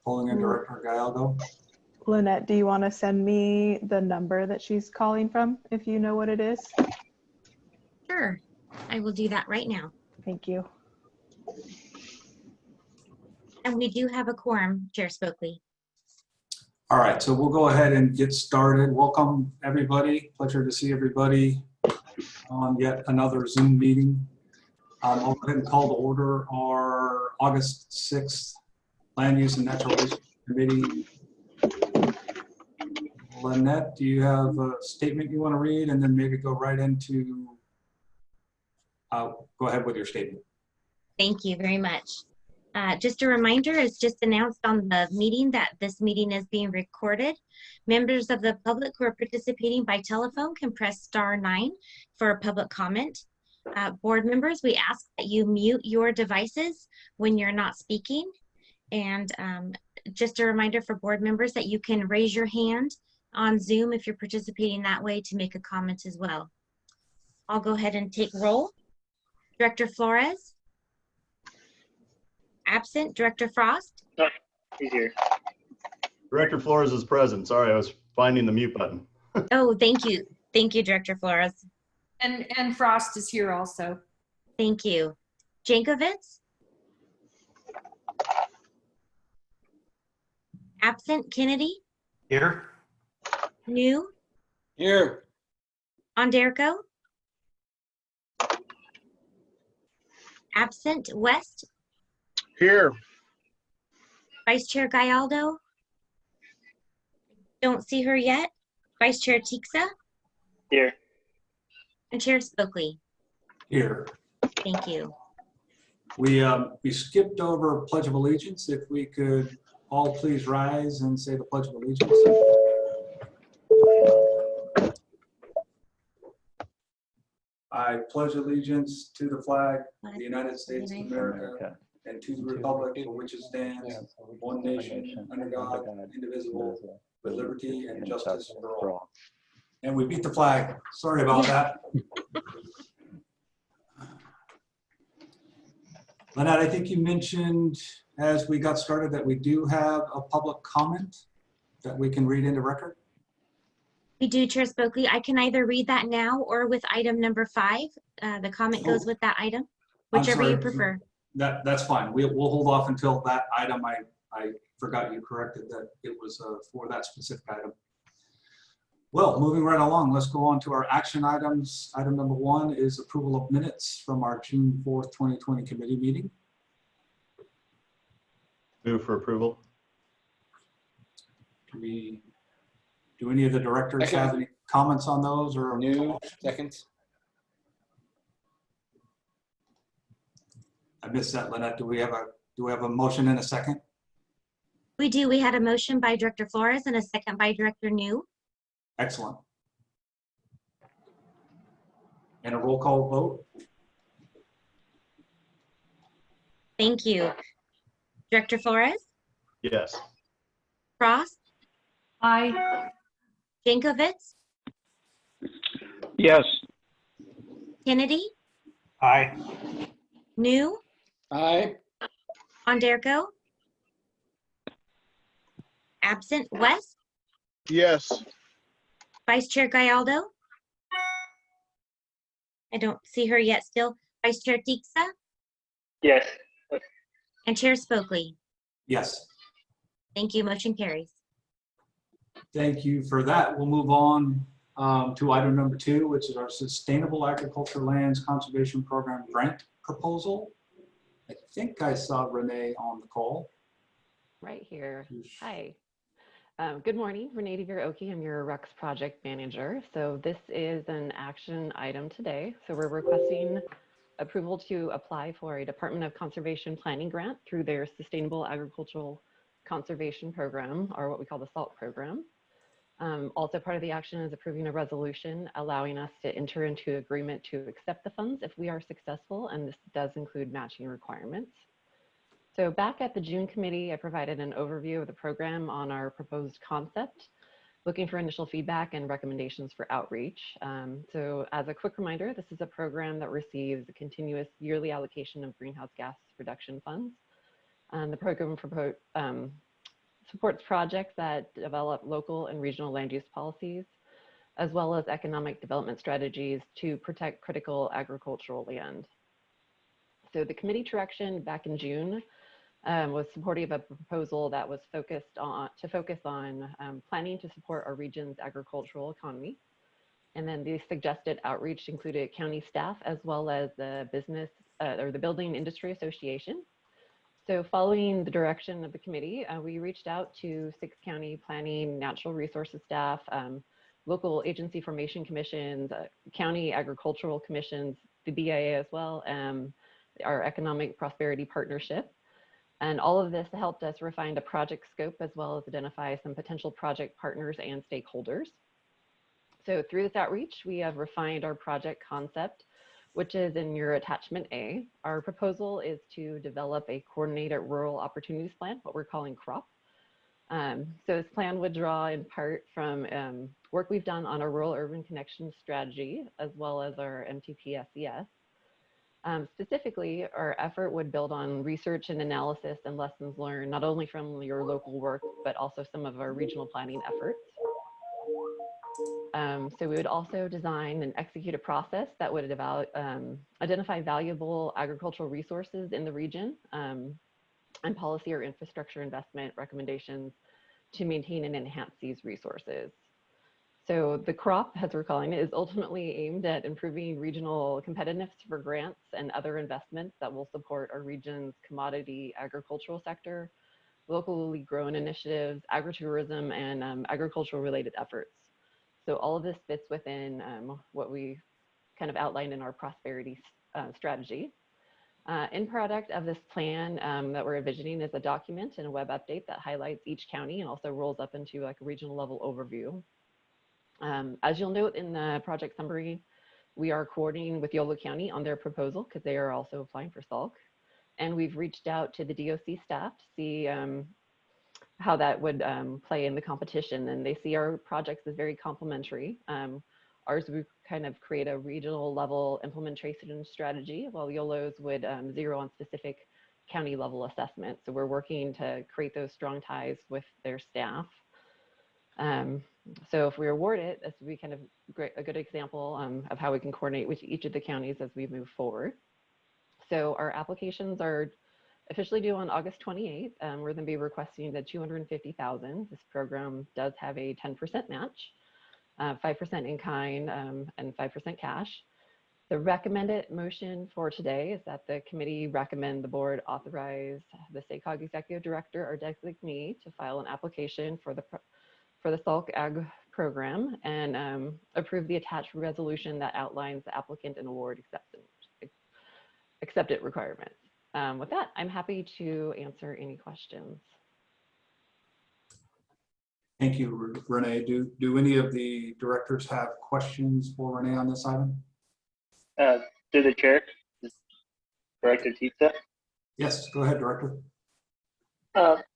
Pulling in Director Gallardo. Lynette, do you want to send me the number that she's calling from, if you know what it is? Sure, I will do that right now. Thank you. And we do have a quorum, Chair Spokely. All right, so we'll go ahead and get started. Welcome, everybody. Pleasure to see everybody on yet another Zoom meeting. I'll go ahead and call to order our August 6th Land Use and Natural Resources Committee. Lynette, do you have a statement you want to read, and then maybe go right into, go ahead with your statement. Thank you very much. Just a reminder, as just announced on the meeting, that this meeting is being recorded. Members of the public who are participating by telephone can press *9 for a public comment. Board members, we ask that you mute your devices when you're not speaking. And just a reminder for board members that you can raise your hand on Zoom if you're participating that way to make a comment as well. I'll go ahead and take roll. Director Flores? Absent. Director Frost? No, he's here. Director Flores is present. Sorry, I was finding the mute button. Oh, thank you. Thank you, Director Flores. And Frost is here also. Thank you. Jankovitz? Absent. Kennedy? Here. New? Here. Onderko? Absent. West? Here. Vice Chair Gallardo? Don't see her yet. Vice Chair Tixa? Here. And Chair Spokely? Here. Thank you. We skipped over Pledge of Allegiance. If we could all please rise and say the Pledge of Allegiance. I pledge allegiance to the flag of the United States of America and to the republic for which it stands, one nation, under God, indivisible, with liberty and justice for all. And we beat the flag. Sorry about that. Lynette, I think you mentioned as we got started that we do have a public comment that we can read into record. We do, Chair Spokely. I can either read that now or with item number 5. The comment goes with that item, whichever you prefer. That's fine. We'll hold off until that item. I forgot you corrected that it was for that specific item. Well, moving right along, let's go on to our action items. Item number 1 is approval of minutes from our June 4th, 2020 committee meeting. Move for approval. Do any of the directors have any comments on those or? New. Second. I missed that, Lynette. Do we have a motion and a second? We do. We had a motion by Director Flores and a second by Director New. Excellent. And a roll call vote? Thank you. Director Flores? Yes. Frost? Aye. Jankovitz? Yes. Kennedy? Aye. New? Aye. Onderko? Absent. West? Yes. Vice Chair Gallardo? I don't see her yet still. Vice Chair Tixa? Yes. And Chair Spokely? Yes. Thank you. Motion carries. Thank you for that. We'll move on to item number 2, which is our Sustainable Agriculture Lands Conservation Program grant proposal. I think I saw Renee on the call. Right here. Hi. Good morning. Renee DeVere-Oki. I'm your REX project manager. So this is an action item today. So we're requesting approval to apply for a Department of Conservation Planning grant through their Sustainable Agricultural Conservation Program, or what we call the SALT program. Also part of the action is approving a resolution allowing us to enter into agreement to accept the funds if we are successful, and this does include matching requirements. So back at the June committee, I provided an overview of the program on our proposed concept, looking for initial feedback and recommendations for outreach. So as a quick reminder, this is a program that receives a continuous yearly allocation of greenhouse gas reduction funds. The program supports projects that develop local and regional land use policies, as well as economic development strategies to protect critical agricultural land. So the committee direction back in June was supportive of a proposal that was focus on planning to support our region's agricultural economy. And then the suggested outreach included county staff as well as the business or the Building Industry Association. So following the direction of the committee, we reached out to 6 county planning, natural resources staff, local agency formation commissions, county agricultural commissions, the BIA as well, our economic prosperity partnership. And all of this helped us refine the project scope as well as identify some potential project partners and stakeholders. So through this outreach, we have refined our project concept, which is in your attachment A. Our proposal is to develop a coordinated rural opportunities plan, what we're calling CROP. So this plan would draw in part from work we've done on our rural urban connection strategy, as well as our MTP-SES. Specifically, our effort would build on research and analysis and lessons learned, not only from your local work, but also some of our regional planning efforts. So we would also design and execute a process that would identify valuable agricultural resources in the region and policy or infrastructure investment recommendations to maintain and enhance these resources. So the CROP, as we're calling it, is ultimately aimed at improving regional competitiveness for grants and other investments that will support our region's commodity agricultural sector, locally grown initiatives, agritourism, and agricultural related efforts. So all of this fits within what we kind of outlined in our prosperity strategy. End product of this plan that we're envisioning is a document and a web update that highlights each county and also rolls up into like a regional level overview. As you'll note in the project summary, we are coordinating with Yolo County on their proposal because they are also applying for SALC. And we've reached out to the DOC staff to see how that would play in the competition. And they see our projects as very complementary. Ours would kind of create a regional level implementation strategy, while YOLO's would zero on specific county level assessment. So we're working to create those strong ties with their staff. So if we award it, this would be kind of a good example of how we can coordinate with each of the counties as we move forward. So our applications are officially due on August 28th. We're going to be requesting the $250,000. This program does have a 10% match, 5% in kind, and 5% cash. The recommended motion for today is that the committee recommend the board authorize the SACOG executive director or designee to file an application for the SALC Ag program and approve the attached resolution that outlines the applicant and award accepted requirements. With that, I'm happy to answer any questions. Thank you, Renee. Do any of the directors have questions for Renee on this item? To the chair, Director Tita. Yes, go ahead, Director.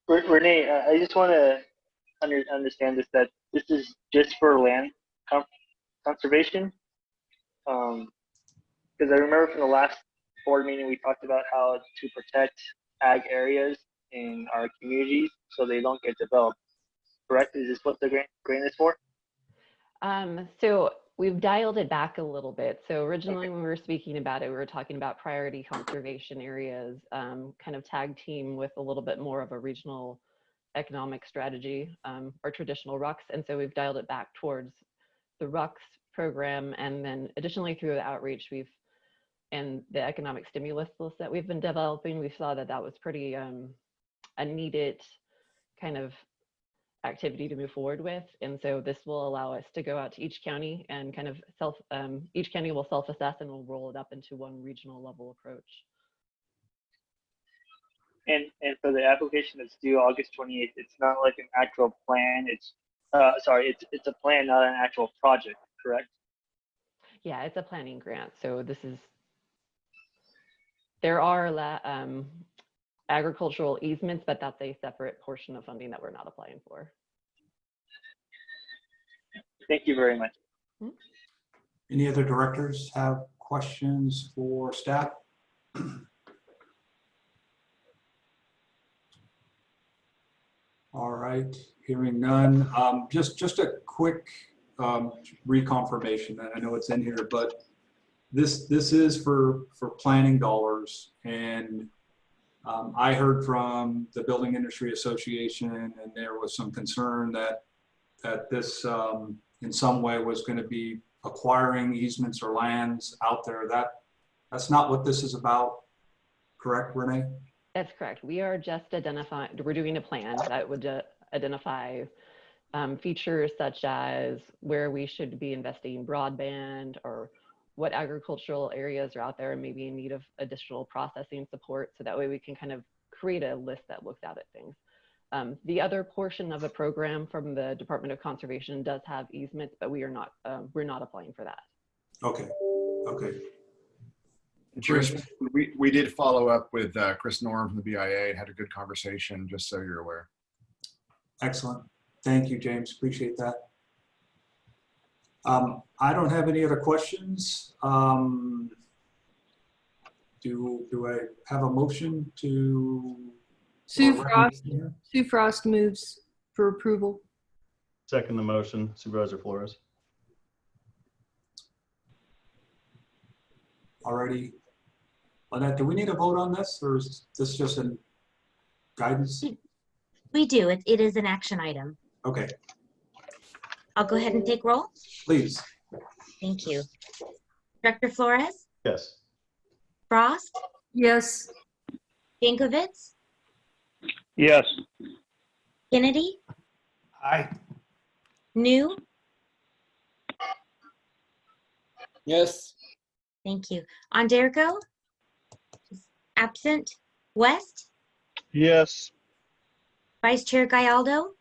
Renee, I just want to understand this, that this is just for land conservation. Because I remember from the last board meeting, we talked about how to protect ag areas in our communities so they don't get developed. Correct? Is this what the grant is for? So we've dialed it back a little bit. So originally when we were speaking about it, we were talking about priority conservation areas, kind of tag team with a little bit more of a regional economic strategy or traditional RUCs. And so we've dialed it back towards the RUCs program. And then additionally through the outreach, and the economic stimulus list that we've been developing, we saw that that was pretty a needed kind of activity to move forward with. And so this will allow us to go out to each county and kind of each county will self-assess and we'll roll it up into one regional level approach. And for the application that's due August 28th, it's not like an actual plan. It's it's a plan, not an actual project, correct? Yeah, it's a planning grant. So there are agricultural easements, but that's a separate portion of funding that we're not applying for. Thank you very much. Any other directors have questions for staff? All right, hearing none. Just a quick reconfirmation. I know it's in here, but this is for planning dollars. And I heard from the Building Industry Association, and there was some concern that this in some way was going to be acquiring easements or lands out there. That's not what this is about, correct, Renee? That's correct. We are just identifying, we're doing a plan that would identify features such as where we should be investing broadband, or what agricultural areas are out there and maybe in need of additional processing support. So that way we can kind of create a list that looks out at things. The other portion of the program from the Department of Conservation does have easements, but we're not applying for that. Okay, okay. Chris, we did follow up with Chris Norm from the BIA and had a good conversation, just so you're aware. Excellent. Thank you, James. Appreciate that. I don't have any other questions. Do I have a motion to? Sue Frost moves for approval. Second the motion, Supervisor Flores. Alrighty. Lynette, do we need a vote on this, or is this just a guidance? We do. It is an action item. Okay, I'll go ahead and take roll. please. Thank you. Director Flores, Yes. Frost, Yes. Jankovich, Yes. Kennedy, Aye. New. Yes. Thank you. Onderko, absent. West, Yes. Vice Chair Gallardo.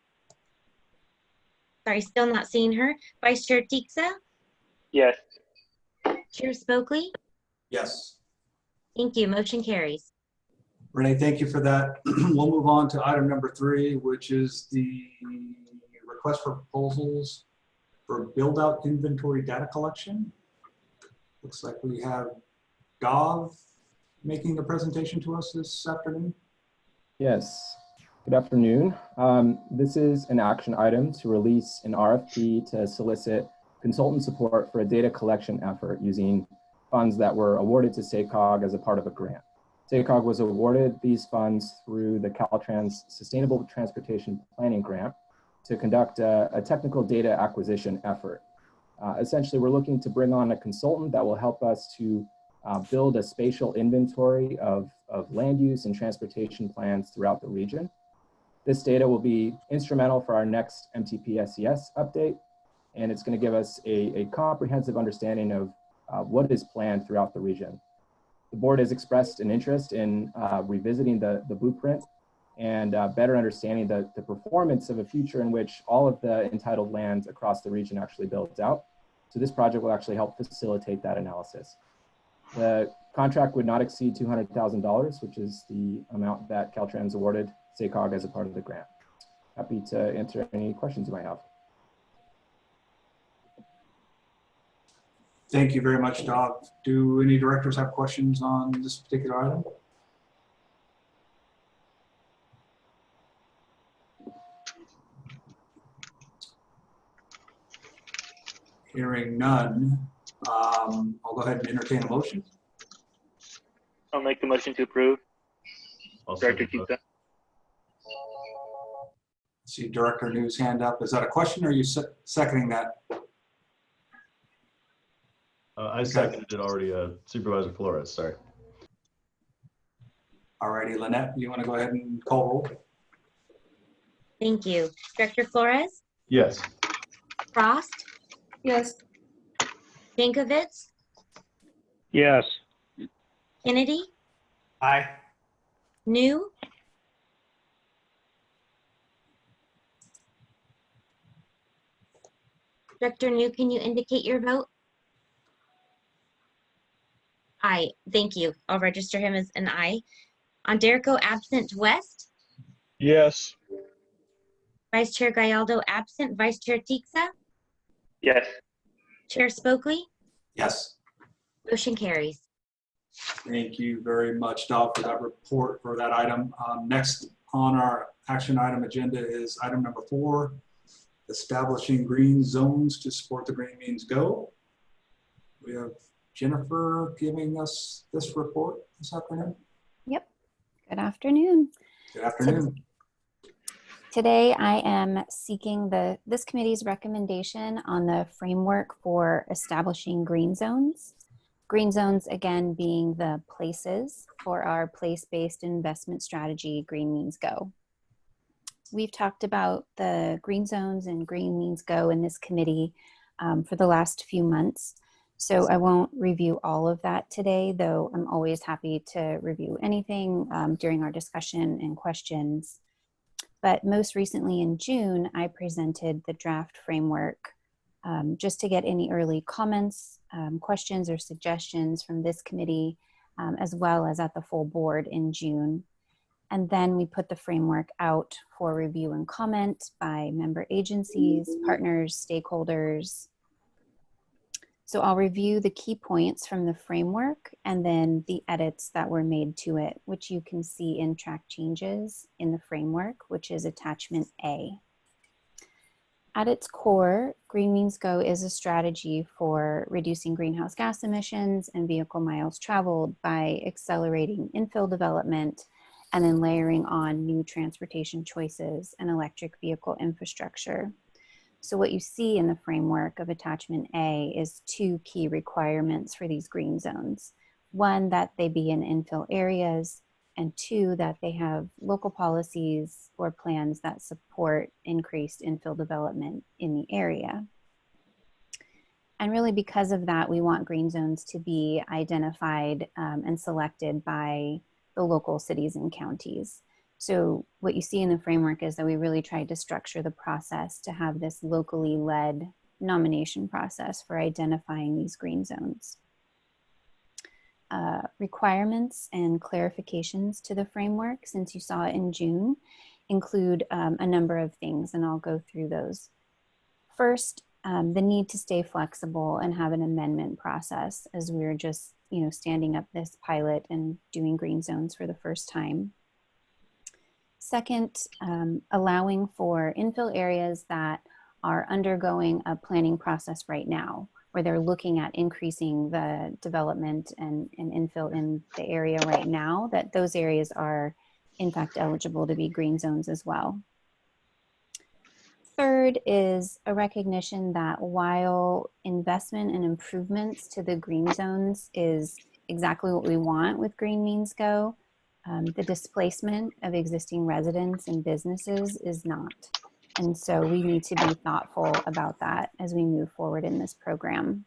Sorry, still not seeing her. Vice Chair Tixa, Yes. Chair Spokely. Yes. Thank you. Motion carries. Renee, thank you for that. We'll move on to item number 3, which is the request for proposals for build-out inventory data collection. Looks like we have Dov making the presentation to us this afternoon. Yes, good afternoon. This is an action item to release an RFP to solicit consultant support for a data collection effort using funds that were awarded to SACOG as a part of a grant. SACOG was awarded these funds through the Caltrans Sustainable Transportation Planning Grant to conduct a technical data acquisition effort. Essentially, we're looking to bring on a consultant that will help us to build a spatial inventory of land use and transportation plans throughout the region. This data will be instrumental for our next MTP SES update, and it's going to give us a comprehensive understanding of what is planned throughout the region. The board has expressed an interest in revisiting the blueprint and better understanding the performance of a future in which all of the entitled lands across the region actually builds out. So this project will actually help facilitate that analysis. The contract would not exceed $200,000, which is the amount that Caltrans awarded SACOG as a part of the grant. Happy to answer any questions you might have. Thank you very much, Dov. Do any directors have questions on this particular item? Hearing none, I'll go ahead and entertain a motion. I'll make the motion to approve. I'll Director second Tixa. See Director New's hand up. Is that a question, or are you seconding that? I seconded it already, Supervisor Flores, sorry. All righty, Lynette, you want to go ahead and call roll? Thank you. Director Flores, Yes. Frost, Yes. Jankovich, Yes. Kennedy, Aye. New. Director New, can you indicate your vote? Aye. Thank you. I'll register him as an aye. Onderko, absent. West, Yes. Vice Chair Gallardo, absent. Vice Chair Tixa, Yes. Chair Spokely. Yes. Motion carries. Thank you very much, Dov, for that report for that item. Next on our action item agenda is item number 4, establishing green zones to support the Green Means Go. We have Jennifer giving us this report this afternoon. Yep. Good afternoon. Good afternoon. Today I am seeking this committee's recommendation on the framework for establishing green zones. Green zones, again, being the places for our place-based investment strategy, Green Means Go. We've talked about the green zones and Green Means Go in this committee for the last few months. So I won't review all of that today, though I'm always happy to review anything during our discussion and questions. But most recently in June, I presented the draft framework just to get any early comments, questions, or suggestions from this committee, as well as at the full board in June. And then we put the framework out for review and comment by member agencies, partners, stakeholders. So I'll review the key points from the framework and then the edits that were made to it, which you can see in track changes in the framework, which is attachment A. At its core, Green Means Go is a strategy for reducing greenhouse gas emissions and vehicle miles traveled by accelerating infill development and then layering on new transportation choices and electric vehicle infrastructure. So what you see in the framework of attachment A is 2 key requirements for these green zones. 1, that they be in infill areas, and 2, that they have local policies or plans that support increased infill development in the area. And really because of that, we want green zones to be identified and selected by the local cities and counties. So what you see in the framework is that we really tried to structure the process to have this locally led nomination process for identifying these green zones. Requirements and clarifications to the framework, since you saw it in June, include a number of things, and I'll go through those. First, the need to stay flexible and have an amendment process, as we're just standing up this pilot and doing green zones for the first time. Second, allowing for infill areas that are undergoing a planning process right now, where they're looking at increasing the development and infill in the area right now, that those areas are in fact eligible to be green zones as well. Third is a recognition that while investment and improvements to the green zones is exactly what we want with Green Means Go, the displacement of existing residents and businesses is not. And so we need to be thoughtful about that as we move forward in this program.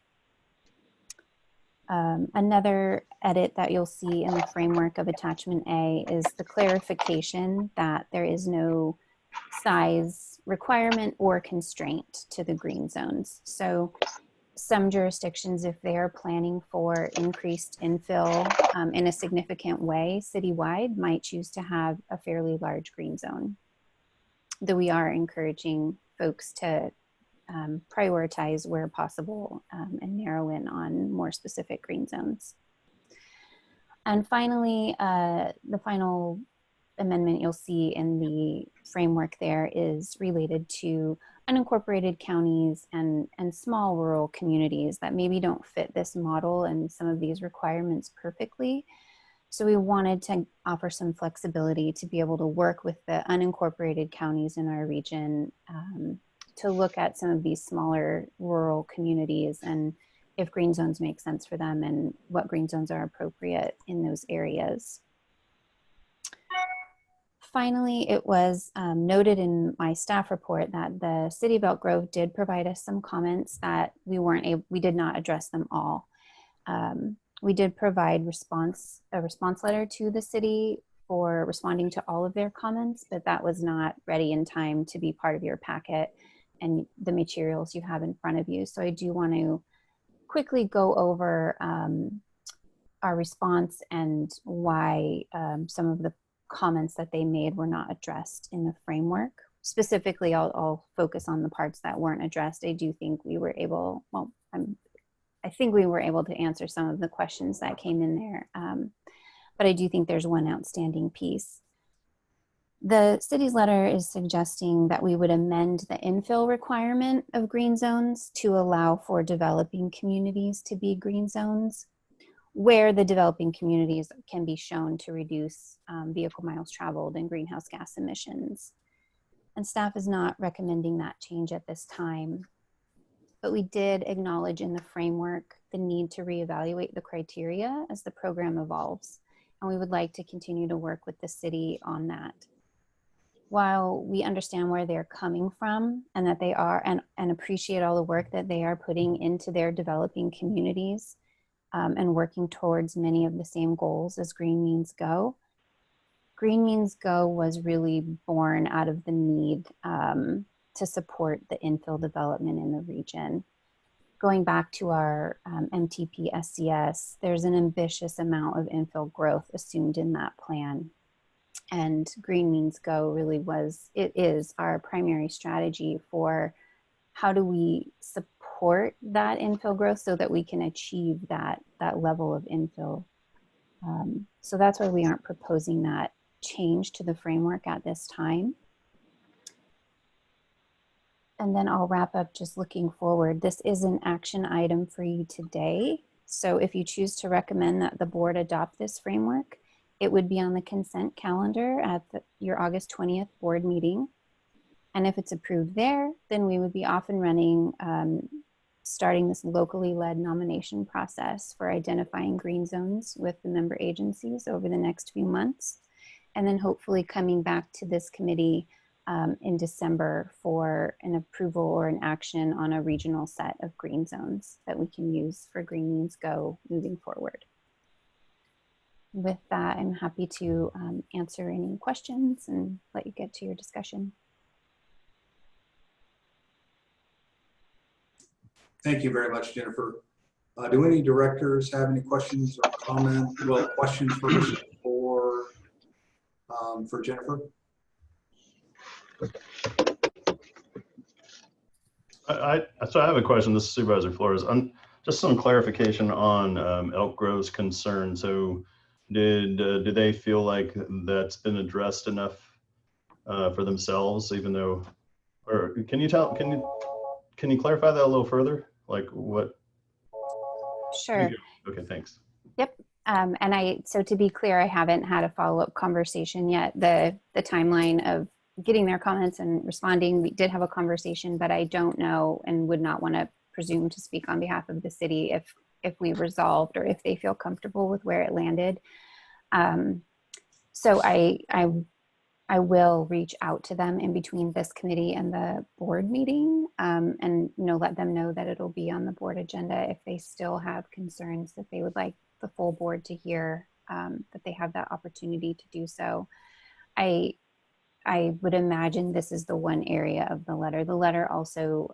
Another edit that you'll see in the framework of attachment A is the clarification that there is no size requirement or constraint to the green zones. So some jurisdictions, if they are planning for increased infill in a significant way citywide, might choose to have a fairly large green zone. Though we are encouraging folks to prioritize where possible and narrow in on more specific green zones. And finally, the final amendment you'll see in the framework there is related to unincorporated counties and small rural communities that maybe don't fit this model and some of these requirements perfectly. So we wanted to offer some flexibility to be able to work with the unincorporated counties in our region to look at some of these smaller rural communities and if green zones make sense for them and what green zones are appropriate in those areas. Finally, it was noted in my staff report that the City of Elk Grove did provide us some comments that we did not address them all. We did provide a response letter to the city for responding to all of their comments, but that was not ready in time to be part of your packet and the materials you have in front of you. So I do want to quickly go over our response and why some of the comments that they made were not addressed in the framework. Specifically, I'll focus on the parts that weren't addressed. I do think we were able, well, I think we were able to answer some of the questions that came in there, but I do think there's one outstanding piece. The city's letter is suggesting that we would amend the infill requirement of green zones to allow for developing communities to be green zones, where the developing communities can be shown to reduce vehicle miles traveled and greenhouse gas emissions. And staff is not recommending that change at this time. But we did acknowledge in the framework the need to reevaluate the criteria as the program evolves. And we would like to continue to work with the city on that. While we understand where they're coming from and that they are, and appreciate all the work that they are putting into their developing communities and working towards many of the same goals as Green Means Go. Green Means Go was really born out of the need to support the infill development in the region. Going back to our MTP SCS, there's an ambitious amount of infill growth assumed in that plan. And Green Means Go really is our primary strategy for how do we support that infill growth so that we can achieve that level of infill. So that's why we aren't proposing that change to the framework at this time. And then I'll wrap up just looking forward. This is an action item for you today. So if you choose to recommend that the board adopt this framework, it would be on the consent calendar at your August 20th board meeting. And if it's approved there, then we would be off and running, starting this locally led nomination process for identifying green zones with the member agencies over the next few months. And then hopefully coming back to this committee in December for an approval or an action on a regional set of green zones that we can use for Green Means Go moving forward. With that, I'm happy to answer any questions and let you get to your discussion. Thank you very much, Jennifer. Do any directors have any questions or comments? Well, questions first for Jennifer? So I have a question. This is Supervisor Flores. Just some clarification on Elk Grove's concern. So do they feel like that's been addressed enough for themselves, even though, or can you clarify that a little further? Like what? Sure. Okay, thanks. Yep. So to be clear, I haven't had a follow-up conversation yet. The timeline of getting their comments and responding, we did have a conversation, but I don't know and would not want to presume to speak on behalf of the city if we resolved or if they feel comfortable with where it landed. So I will reach out to them in between this committee and the board meeting, and let them know that it'll be on the board agenda if they still have concerns that they would like the full board to hear, that they have that opportunity to do so. I would imagine this is the one area of the letter. The letter also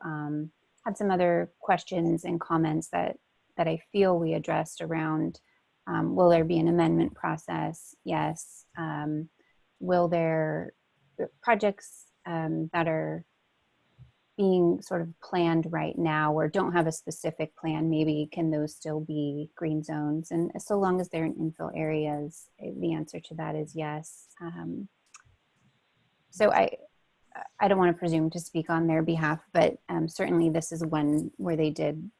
had some other questions and comments that I feel we addressed around, will there be an amendment process? Yes. Will there projects that are being sort of planned right now or don't have a specific plan, maybe can those still be green zones? And so long as they're in infill areas, the answer to that is yes. So I don't want to presume to speak on their behalf, but certainly this is one where they did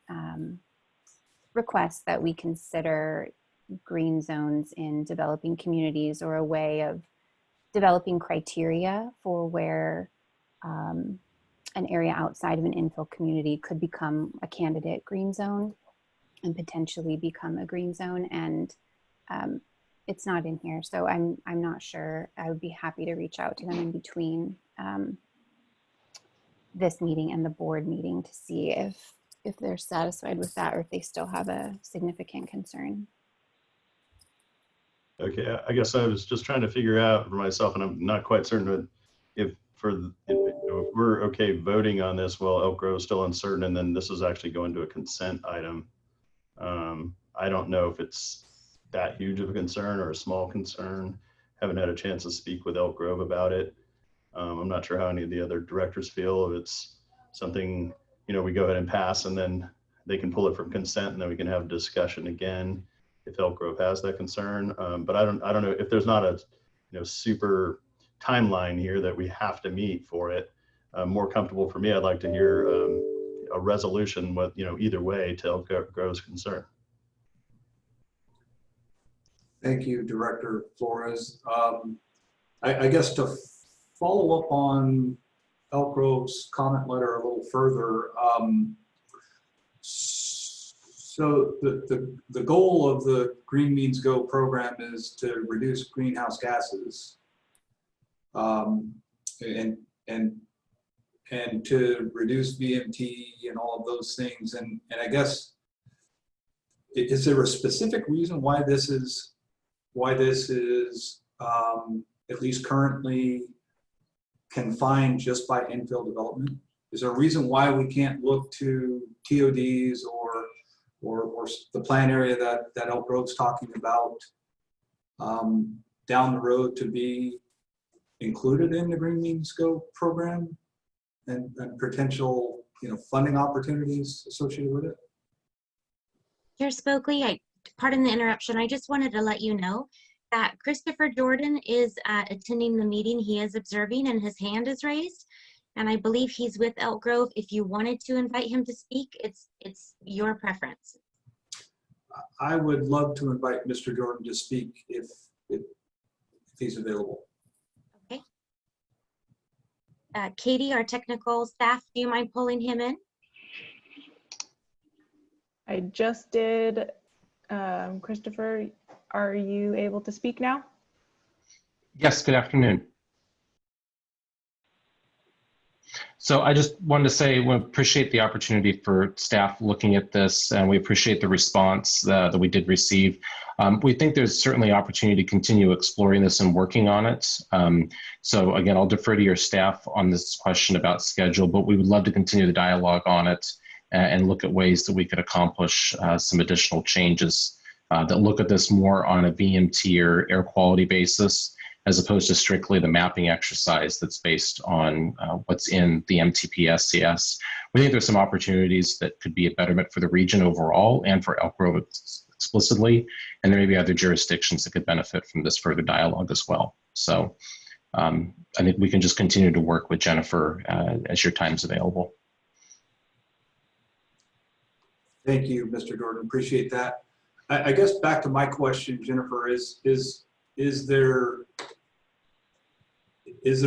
request that we consider green zones in developing communities, or a way of developing criteria for where an area outside of an infill community could become a candidate green zone and potentially become a green zone. And it's not in here, so I'm not sure. I would be happy to reach out to them in between this meeting and the board meeting to see if they're satisfied with that or if they still have a significant concern. Okay, I guess I was just trying to figure out for myself, and I'm not quite certain if we're okay voting on this while Elk Grove is still uncertain, and then this is actually going to a consent item. I don't know if it's that huge of a concern or a small concern. Haven't had a chance to speak with Elk Grove about it. I'm not sure how any of the other directors feel. If it's something, we go ahead and pass and then they can pull it from consent and then we can have a discussion again if Elk Grove has that concern. But I don't know if there's not a super timeline here that we have to meet for it. More comfortable for me, I'd like to hear a resolution with, either way to Elk Grove's concern. Thank you, Director Flores. I guess to follow up on Elk Grove's comment letter a little further, so the goal of the Green Means Go program is to reduce greenhouse gases and to reduce VMT and all of those things. And I guess, is there a specific reason why this is at least currently confined just by infill development? Is there a reason why we can't look to TODs or the plan area that Elk Grove's talking about down the road to be included in the Green Means Go program and potential funding opportunities associated with it? Chair Spokley, pardon the interruption. I just wanted to let you know that Christopher Jordan is attending the meeting. He is observing and his hand is raised. And I believe he's with Elk Grove. If you wanted to invite him to speak, it's your preference. I would love to invite Mr. Jordan to speak if he's available. Okay. Katie, our technical staff, do you mind pulling him in? I just did. Christopher, are you able to speak now? Yes, good afternoon. So I just wanted to say we appreciate the opportunity for staff looking at this, and we appreciate the response that we did receive. We think there's certainly opportunity to continue exploring this and working on it. So again, I'll defer to your staff on this question about schedule, but we would love to continue the dialogue on it and look at ways that we could accomplish some additional changes that look at this more on a VMT or air quality basis, as opposed to strictly the mapping exercise that's based on what's in the MTP-SCS. We think there's some opportunities that could be a betterment for the region overall and for Elk Grove explicitly, and there may be other jurisdictions that could benefit from this further dialogue as well. So I think we can just continue to work with Jennifer as your time's available. Thank you, Mr. Jordan. Appreciate that. I guess back to my question, Jennifer, is there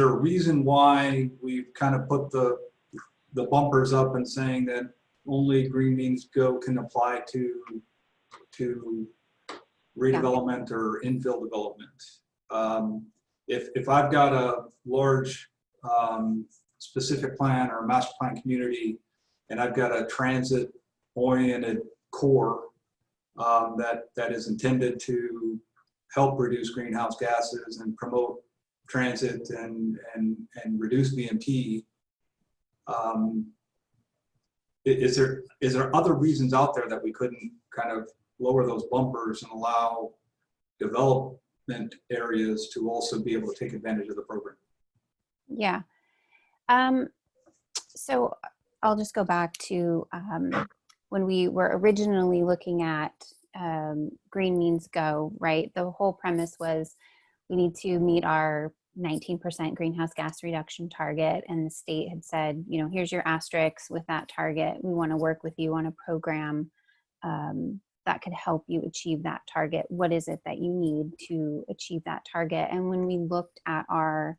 a reason why we've kind of put the bumpers up and saying that only Green Means Go can apply to redevelopment or infill development? If I've got a large specific plan or master plan community and I've got a transit oriented core that is intended to help reduce greenhouse gases and promote transit and reduce VMT. Is there other reasons out there that we couldn't kind of lower those bumpers and allow development areas to also be able to take advantage of the program? Yeah. So I'll just go back to when we were originally looking at Green Means Go, right? The whole premise was we need to meet our 19% greenhouse gas reduction target, and the state had said, here's your asterisks with that target. We want to work with you on a program that could help you achieve that target. What is it that you need to achieve that target? And when we looked at our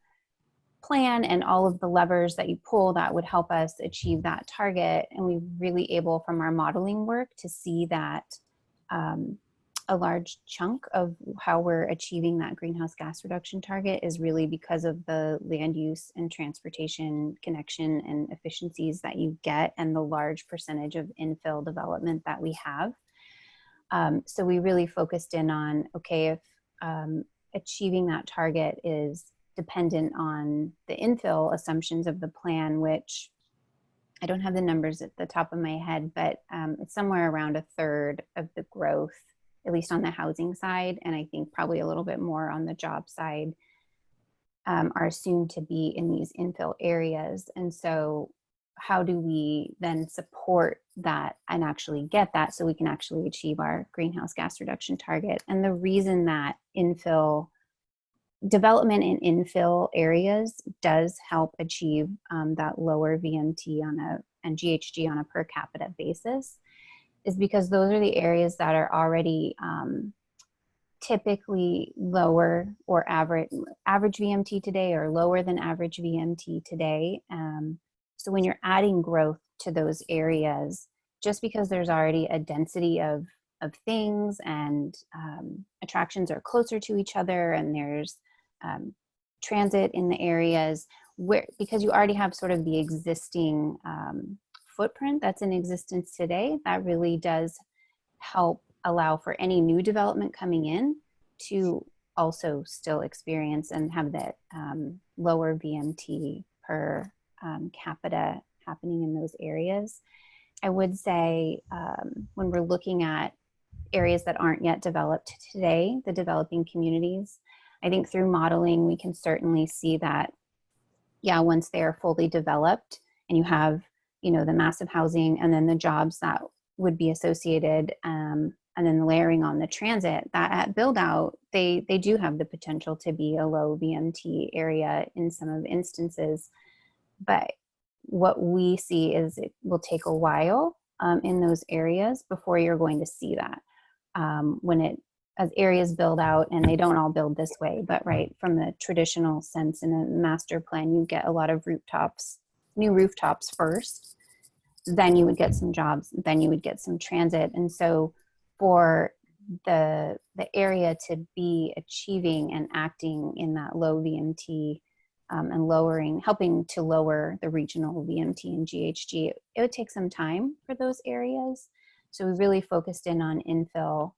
plan and all of the levers that you pull that would help us achieve that target, and we really able from our modeling work to see that a large chunk of how we're achieving that greenhouse gas reduction target is really because of the land use and transportation connection and efficiencies that you get and the large percentage of infill development that we have. So we really focused in on, okay, if achieving that target is dependent on the infill assumptions of the plan, which I don't have the numbers at the top of my head, but it's somewhere around a third of the growth, at least on the housing side, and I think probably a little bit more on the job side, are assumed to be in these infill areas. And so how do we then support that and actually get that so we can actually achieve our greenhouse gas reduction target? And the reason that infill development in infill areas does help achieve that lower VMT and GHG on a per capita basis, is because those are the areas that are already typically lower or average VMT today, or lower than average VMT today. So when you're adding growth to those areas, just because there's already a density of things and attractions are closer to each other, and there's transit in the areas where, because you already have sort of the existing footprint that's in existence today, that really does help allow for any new development coming in to also still experience and have that lower VMT per capita happening in those areas. I would say when we're looking at areas that aren't yet developed today, the developing communities, I think through modeling, we can certainly see that, yeah, once they are fully developed and you have, you know, the massive housing and then the jobs that would be associated, and then layering on the transit, that at build out, they do have the potential to be a low VMT area in some of the instances. But what we see is it will take a while in those areas before you're going to see that. As areas build out, and they don't all build this way, but right from the traditional sense in a master plan, you get a lot of new rooftops first, then you would get some jobs, then you would get some transit. And so for the area to be achieving and acting in that low VMT and helping to lower the regional VMT and GHG, it would take some time for those areas. So we really focused in on infill.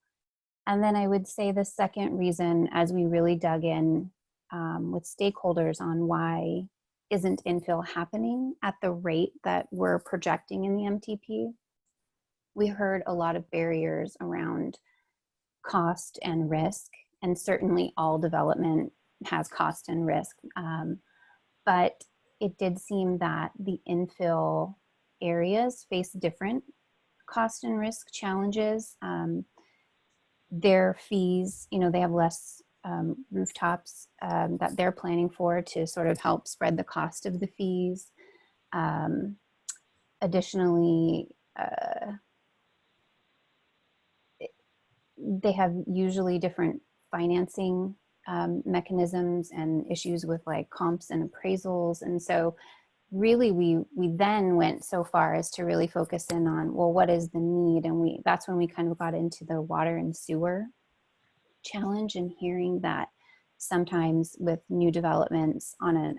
And then I would say the second reason, as we really dug in with stakeholders on why isn't infill happening at the rate that we're projecting in the MTP, we heard a lot of barriers around cost and risk, and certainly all development has cost and risk. But it did seem that the infill areas face different cost and risk challenges. Their fees, you know, they have less rooftops that they're planning for to sort of help spread the cost of the fees. Additionally, they have usually different financing mechanisms and issues with like comps and appraisals. And so really we then went so far as to really focus in on, well, what is the need? And that's when we kind of got into the water and sewer challenge, and hearing that sometimes with new developments on in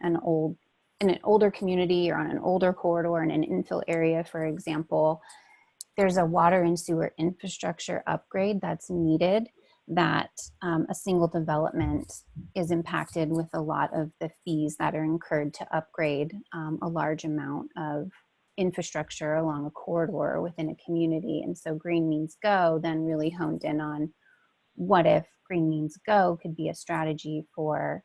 an older community or on an older corridor in an infill area, for example, there's a water and sewer infrastructure upgrade that's needed, that a single development is impacted with a lot of the fees that are incurred to upgrade a large amount of infrastructure along a corridor within a community. And so Green Means Go then really honed in on, what if Green Means Go could be a strategy for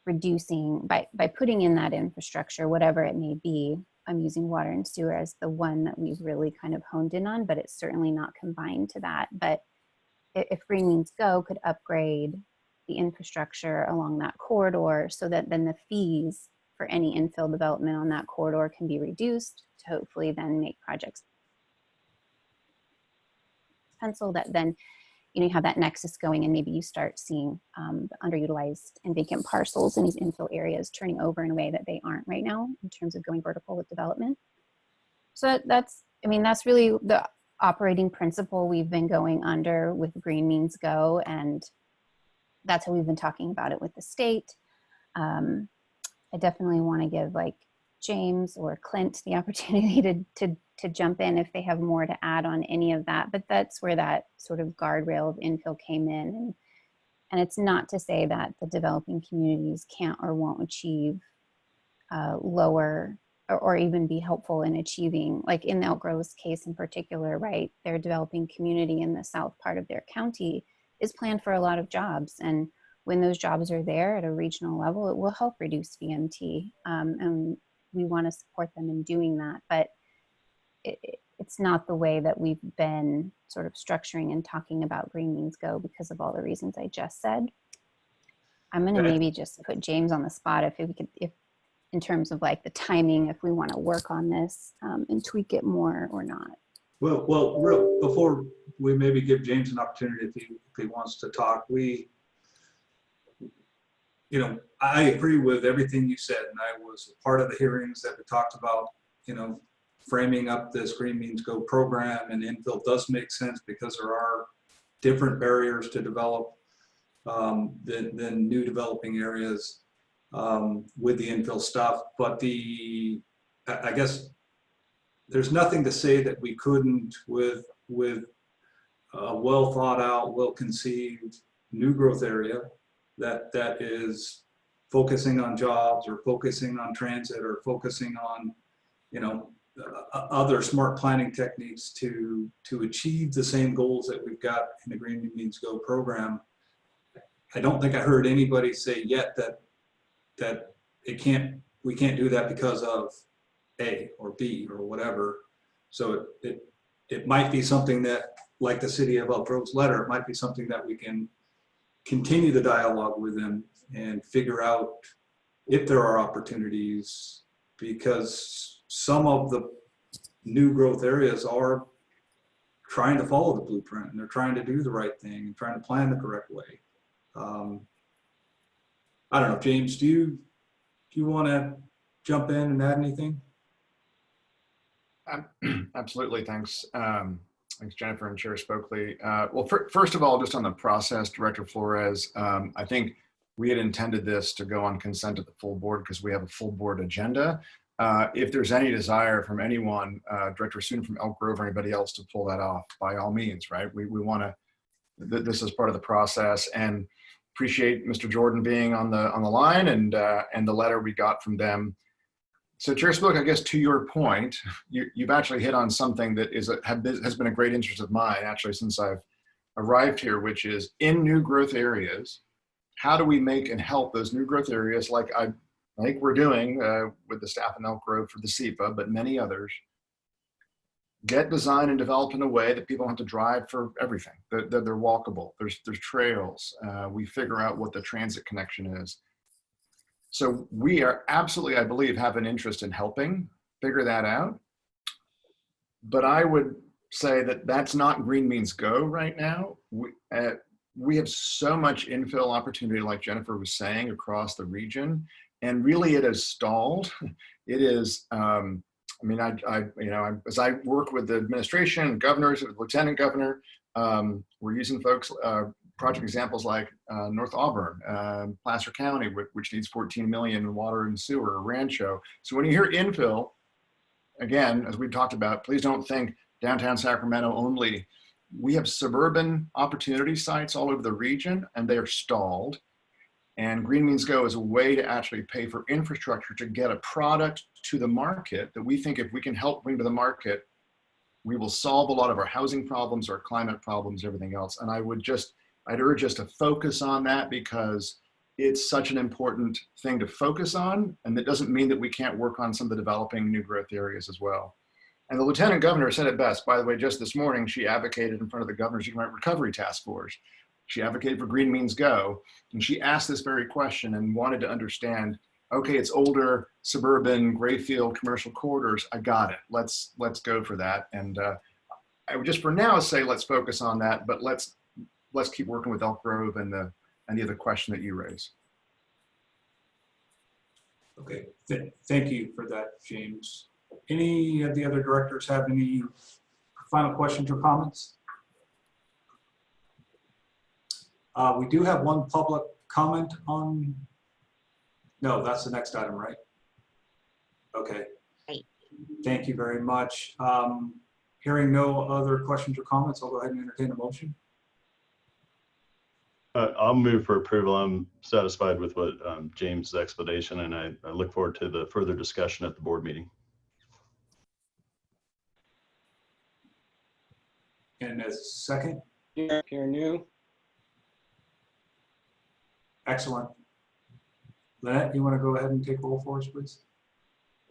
reducing, by putting in that infrastructure, whatever it may be. I'm using water and sewer as the one that we've really kind of honed in on, but it's certainly not combined to that. But if Green Means Go could upgrade the infrastructure along that corridor, so that then the fees for any infill development on that corridor can be reduced, to hopefully then make projects pencil, that then, you know, you have that nexus going, and maybe you start seeing the underutilized and vacant parcels in these infill areas turning over in a way that they aren't right now in terms of going vertical with development. So that's really the operating principle we've been going under with Green Means Go, and that's how we've been talking about it with the state. I definitely want to give like James or Clint the opportunity to jump in if they have more to add on any of that, but that's where that sort of guardrail of infill came in. And it's not to say that the developing communities can't or won't achieve lower or even be helpful in achieving, like in Elk Grove's case in particular, right? Their developing community in the south part of their county is planned for a lot of jobs. And when those jobs are there at a regional level, it will help reduce VMT. And we want to support them in doing that. But it's not the way that we've been sort of structuring and talking about Green Means Go, because of all the reasons I just said. I'm going to Okay. maybe just put James on the spot if we could, if in terms of like the timing, if we want to work on this and tweak it more or not. Well, before we maybe give James an opportunity if he wants to talk, I agree with everything you said, and I was a part of the hearings that we talked about, framing up this Green Means Go program, and infill does make sense because there are different barriers to develop than new developing areas with the infill stuff. But I guess there's nothing to say that we couldn't with a well thought out, well conceived new growth area that is focusing on jobs or focusing on transit or focusing on, other smart planning techniques to achieve the same goals that we've got in the Green Means Go program. I don't think I heard anybody say yet that we can't do that because of A or B or whatever. So it might be something that, like the city of Elk Grove's letter, it might be something that we can continue the dialogue with them and figure out if there are opportunities, because some of the new growth areas are trying to follow the blueprint and they're trying to do the right thing and trying to plan the correct way. I don't know, James, do you want to jump in and add anything? Absolutely, thanks. Thanks, Jennifer and Chair Spokley. Well, first of all, just on the process, Director Flores, I think we had intended this to go on consent at the full board because we have a full board agenda. If there's any desire from anyone, Director Soon from Elk Grove or anybody else to pull that off, by all means, right? We want to, this is part of the process, and appreciate Mr. Jordan being on the line and the letter we got from them. So Chair Spoke, I guess to your point, you've actually hit on something that has been a great interest of mine actually since I've arrived here, which is in new growth areas, how do we make and help those new growth areas like I think we're doing with the staff in Elk Grove for the SEPA, but many others, get designed and developed in a way that people don't have to drive for everything, that they're walkable, there's trails, we figure out what the transit connection is. So we are absolutely, I believe, have an interest in helping figure that out. But I would say that that's not Green Means Go right now. We have so much infill opportunity, like Jennifer was saying, across the region, and really it has stalled. It is, I mean, as I work with the administration, governors, lieutenant governor, we're using folks, project examples like North Auburn, Placer County, which needs 14 million in water and sewer, Rancho. So when you hear infill, again, as we've talked about, please don't think downtown Sacramento only. We have suburban opportunity sites all over the region and they're stalled. And Green Means Go is a way to actually pay for infrastructure to get a product to the market that we think if we can help bring to the market, we will solve a lot of our housing problems, our climate problems, everything else. And I'd urge us to focus on that because it's such an important thing to focus on. And that doesn't mean that we can't work on some of the developing new growth areas as well. And the Lieutenant Governor said it best. By the way, just this morning, she advocated in front of the Governor's Economic Recovery Task Force. She advocated for Green Means Go. And she asked this very question and wanted to understand, okay, it's older, suburban, grayfield, commercial corridors. I got it. Let's go for that. And I would just for now say, let's focus on that, but let's keep working with Elk Grove and the other question that you raised. Okay, thank you for that, James. Any of the other directors have any final questions or comments? We do have one public comment on, no, that's the next item, right? Okay. Right. Thank you very much. Hearing no other questions or comments, I'll go ahead and entertain a motion. I'll move for approval. I'm satisfied with what James' explanation, and I look forward to the further discussion at the board meeting. And a second? Here, new. Excellent. Lynette, you want to go ahead and take roll for us, please?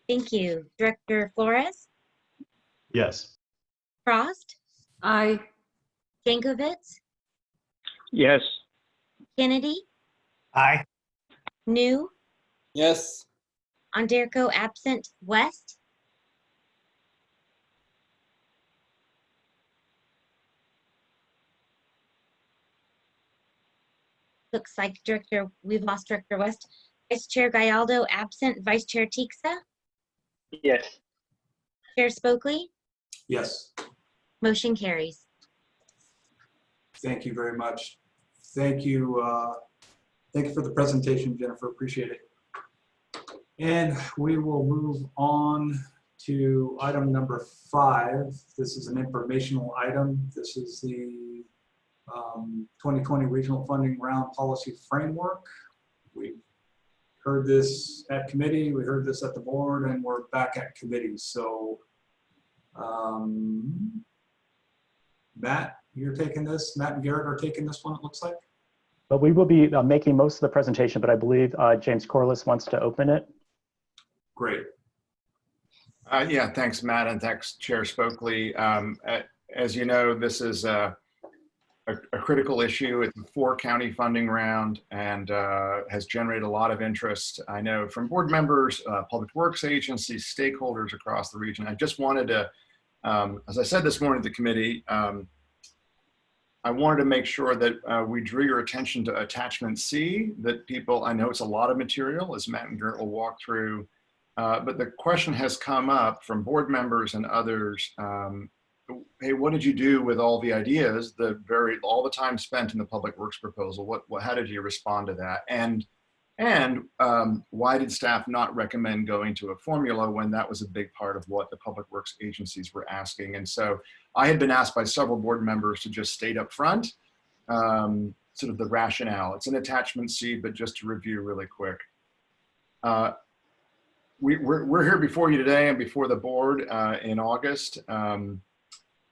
Thank you. Director Flores? Yes. Frost? Aye. Jankovich? Yes. Kennedy? Aye. New, Yes. Anderko absent, West, looks like we've lost Director West. Vice Chair Gallardo absent, Vice Chair Teexa, Yes. Chair Spokely, Yes. motion carries. Thank you very much. Thank you. Thank you for the presentation, Jennifer. Appreciate it. And we will move on to item number 5. This is an informational item. This is the 2020 Regional Funding Round Policy Framework. We heard this at committee, we heard this at the board, and we're back at committee. So Matt, you're taking this. Matt and Garrett are taking this one, it looks like. But we will be making most of the presentation, but I believe James Corliss wants to open it. Great. Yeah, thanks, Matt, and thanks, Chair Spokely. As you know, this is a critical issue. It's a 4-county funding round and has generated a lot of interest, I know, from board members, public works agencies, stakeholders across the region. I just wanted to, as I said this morning to the committee, I wanted to make sure that we drew your attention to attachment C, that people, I know it's a lot of material, as Matt and Gert will walk through, but the question has come up from board members and others, hey, what did you do with all the ideas, all the time spent in the public works proposal? How did you respond to that? And why did staff not recommend going to a formula when that was a big part of what the public works agencies were asking? And so I had been asked by several board members to just state up front, sort of the rationale. It's an attachment C, but just to review really quick. We're here before you today and before the board in August,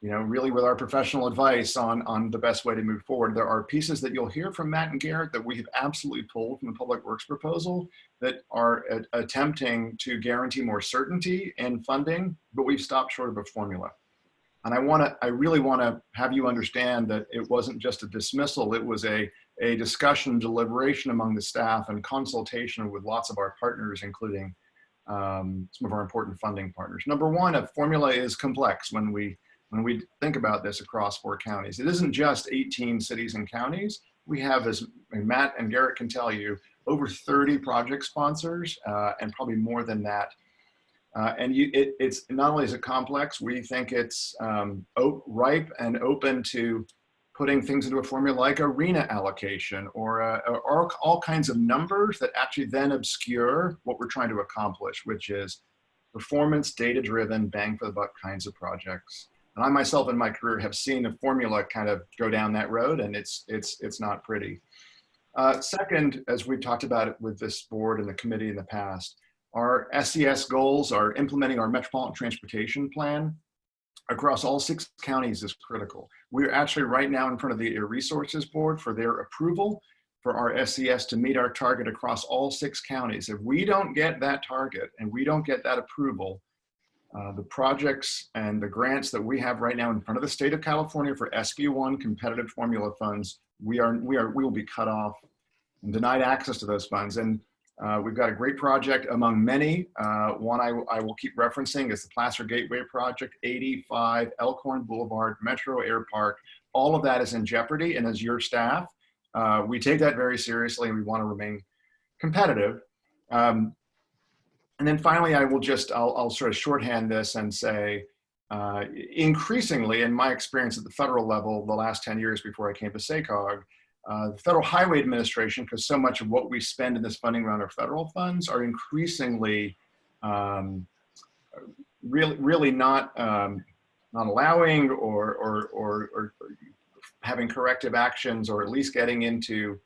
you know, really with our professional advice on the best way to move forward. There are pieces that you'll hear from Matt and Garrett that we have absolutely pulled from the public works proposal that are attempting to guarantee more certainty in funding, but we've stopped short of a formula. And I really want to have you understand that it wasn't just a dismissal, it was a discussion, deliberation among the staff and consultation with lots of our partners, including some of our important funding partners. Number one, a formula is complex when we think about this across 4 counties. It isn't just 18 cities and counties. We have, as Matt and Garrett can tell you, over 30 project sponsors and probably more than that. And it's not only is it complex, we think it's ripe and open to putting things into a formula like arena allocation or all kinds of numbers that actually then obscure what we're trying to accomplish, which is performance data-driven, bang for the buck kinds of projects. And I myself in my career have seen a formula kind of go down that road, and it's not pretty. Second, as we've talked about it with this board and the committee in the past, our SES goals are implementing our Metropolitan Transportation Plan across all 6 counties is critical. We're actually right now in front of the Resources Board for their approval for our SES to meet our target across all 6 counties. If we don't get that target and we don't get that approval, the projects and the grants that we have right now in front of the state of California for SB1 competitive formula funds, we will be cut off and denied access to those funds. And we've got a great project among many. One I will keep referencing is the Placer Gateway Project, 85 Elkhorn Boulevard, Metro Air Park. All of that is in jeopardy. And as your staff, we take that very seriously and we want to remain competitive. And then finally, I'll sort of shorthand this and say, increasingly, in my experience at the federal level, the last 10 years before I came to SACOG, the Federal Highway Administration, because so much of what we spend in this funding round are federal funds, are increasingly really not allowing or having corrective actions, or at least getting into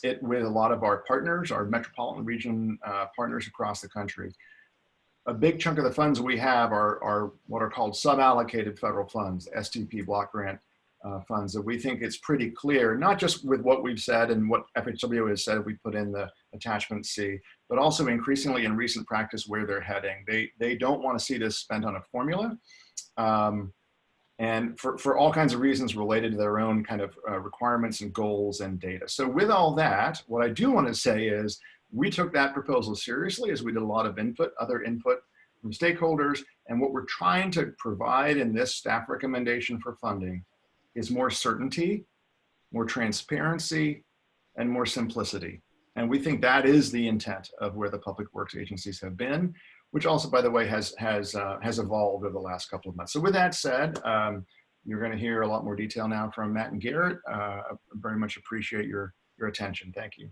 it with a lot of our partners, our metropolitan region partners across the country. A big chunk of the funds we have are what are called sub-allocated federal funds, STP block grant funds, that we think it's pretty clear, not just with what we've said and what FHW has said, we put in the attachment C, but also increasingly in recent practice where they're heading. They don't want to see this spent on a formula. and for all kinds of reasons related to their own kind of requirements and goals and data. So with all that, what I do want to say is we took that proposal seriously as we did a lot of input, other input from stakeholders. And what we're trying to provide in this staff recommendation for funding is more certainty, more transparency, and more simplicity. And we think that is the intent of where the public works agencies have been, which also, by the way, has evolved over the last couple of months. So with that said, you're going to hear a lot more detail now from Matt and Garrett. I very much appreciate your attention. Thank you.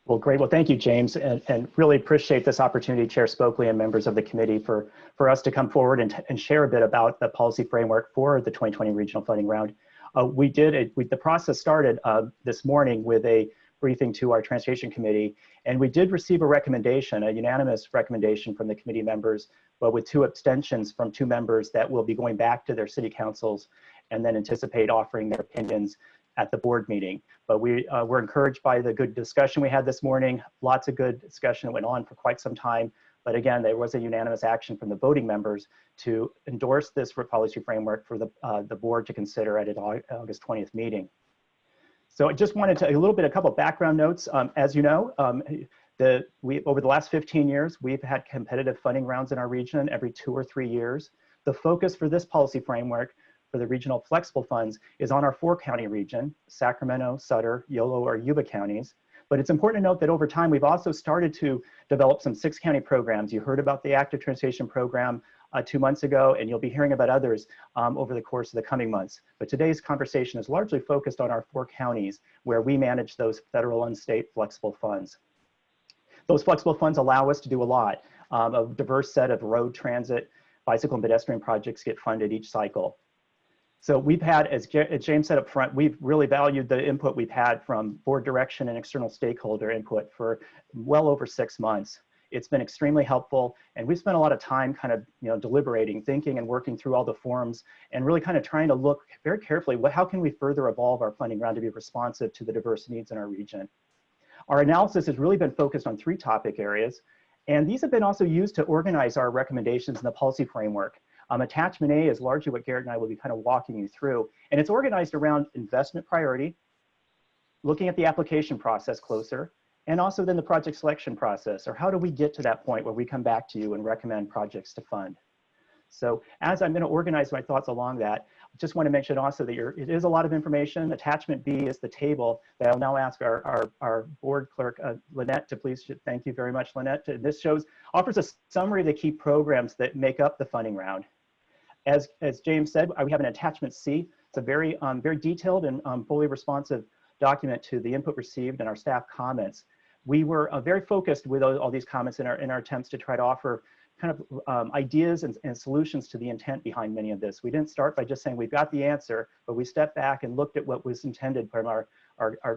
Well, great. Well, thank you, James, and really appreciate this opportunity, Chair Spokley and members of the committee, for us to come forward and share a bit about the policy framework for the 2020 regional funding round. The process started this morning with a briefing to our Transportation Committee, and we did receive a recommendation, a unanimous recommendation from the committee members, but with 2 abstentions from 2 members that will be going back to their city councils and then anticipate offering their opinions at the board meeting. But we were encouraged by the good discussion we had this morning. Lots of good discussion that went on for quite some time. But again, there was a unanimous action from the voting members to endorse this policy framework for the board to consider at its August 20th meeting. So I just wanted to, a couple of background notes. As you know, over the last 15 years, we've had competitive funding rounds in our region every 2 or 3 years. The focus for this policy framework for the regional flexible funds is on our 4-county region, Sacramento, Sutter, Yolo, or Yuba counties. But it's important to note that over time, we've also started to develop some 6-county programs. You heard about the Active Transportation Program 2 months ago, and you'll be hearing about others over the course of the coming months. But today's conversation is largely focused on our 4 counties where we manage those federal and state flexible funds. Those flexible funds allow us to do a lot. A diverse set of road, transit, bicycle, and pedestrian projects get funded each cycle. So we've had, as James said up front, we've really valued the input we've had from board direction and external stakeholder input for well over 6 months. It's been extremely helpful, and we've spent a lot of time kind of deliberating, thinking, and working through all the forms, and really kind of trying to look very carefully, how can we further evolve our funding round to be responsive to the diverse needs in our region? Our analysis has really been focused on 3 topic areas, and these have been also used to organize our recommendations in the policy framework. Attachment A is largely what Garrett and I will be kind of walking you through, and it's organized around investment priority, looking at the application process closer, and also then the project selection process, or how do we get to that point where we come back to you and recommend projects to fund. So as I'm going to organize my thoughts along that, I just want to mention also that it is a lot of information. Attachment B is the table that I'll now ask our board clerk, Lynette, to please, thank you very much, Lynette. This offers a summary of the key programs that make up the funding round. As James said, we have an attachment C. It's a very detailed and fully responsive document to the input received and our staff comments. We were very focused with all these comments in our attempts to try to offer kind of ideas and solutions to the intent behind many of this. We didn't start by just saying we've got the answer, but we stepped back and looked at what was intended from our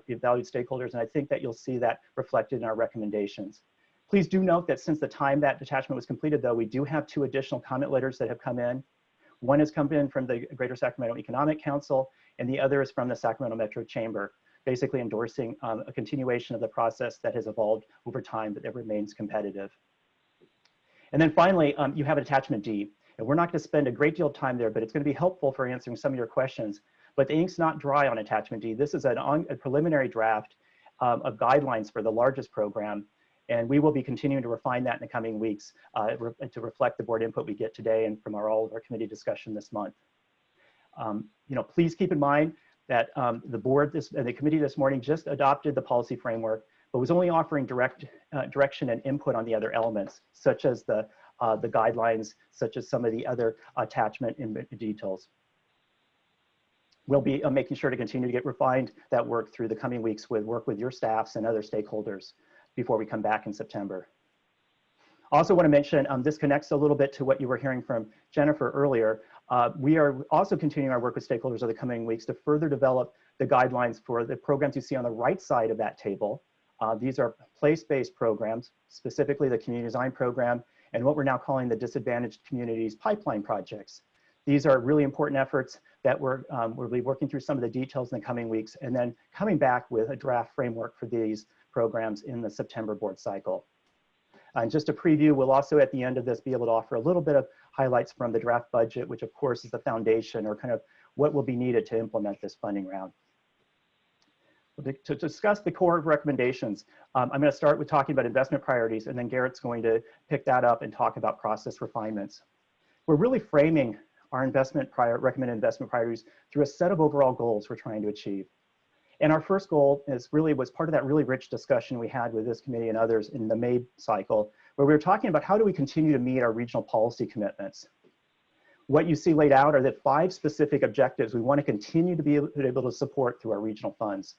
valued stakeholders, and I think that you'll see that reflected in our recommendations. Please do note that since the time that attachment was completed, though, we do have 2 additional comment letters that have come in. One has come in from the Greater Sacramento Economic Council, and the other is from the Sacramento Metro Chamber, basically endorsing a continuation of the process that has evolved over time, but that remains competitive. And then finally, you have attachment D, and we're not going to spend a great deal of time there, but it's going to be helpful for answering some of your questions. But the ink's not dry on attachment D. This is a preliminary draft of guidelines for the largest program, and we will be continuing to refine that in the coming weeks to reflect the board input we get today and from all of our committee discussion this month. Please keep in mind that the committee this morning just adopted the policy framework, but was only offering direction and input on the other elements, such as the guidelines, such as some of the other attachment details. We'll be making sure to continue to get refined that work through the coming weeks with work with your staffs and other stakeholders before we come back in September. Also want to mention, this connects a little bit to what you were hearing from Jennifer earlier. We are also continuing our work with stakeholders over the coming weeks to further develop the guidelines for the programs you see on the right side of that table. These are place-based programs, specifically the Community Design Program and what we're now calling the Disadvantaged Communities Pipeline Projects. These are really important efforts that we'll be working through some of the details in the coming weeks and then coming back with a draft framework for these programs in the September board cycle. And just a preview, we'll also at the end of this be able to offer a little bit of highlights from the draft budget, which of course is the foundation or kind of what will be needed to implement this funding round. To discuss the core recommendations, I'm going to start with talking about investment priorities, and then Garrett's going to pick that up and talk about process refinements. We're really framing our recommended investment priorities through a set of overall goals we're trying to achieve. And our first goal was part of that really rich discussion we had with this committee and others in the May cycle, where we were talking about how do we continue to meet our regional policy commitments. What you see laid out are the 5 specific objectives we want to continue to be able to support through our regional funds.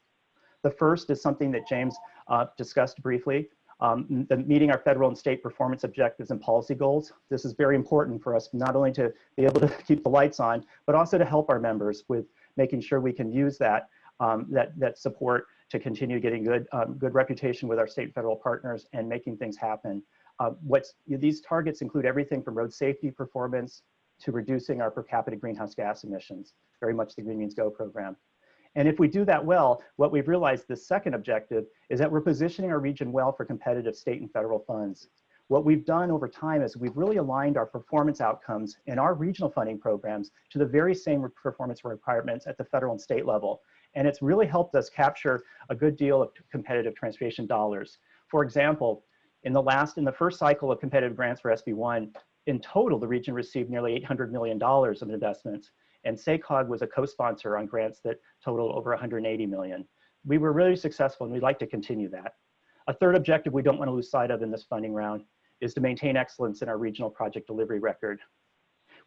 The first is something that James discussed briefly, meeting our federal and state performance objectives and policy goals. This is very important for us, not only to be able to keep the lights on, but also to help our members with making sure we can use that support to continue getting good reputation with our state and federal partners and making things happen. These targets include everything from road safety performance to reducing our per capita greenhouse gas emissions, very much the Green Means Go program. And if we do that well, what we've realized, the second objective, is that we're positioning our region well for competitive state and federal funds. What we've done over time is we've really aligned our performance outcomes in our regional funding programs to the very same performance requirements at the federal and state level. And it's really helped us capture a good deal of competitive transportation dollars. For example, in the first cycle of competitive grants for SB1, in total, the region received nearly $800 million of investments. And SACOG was a co-sponsor on grants that totaled over 180 million. We were really successful, and we'd like to continue that. A third objective we don't want to lose sight of in this funding round is to maintain excellence in our regional project delivery record.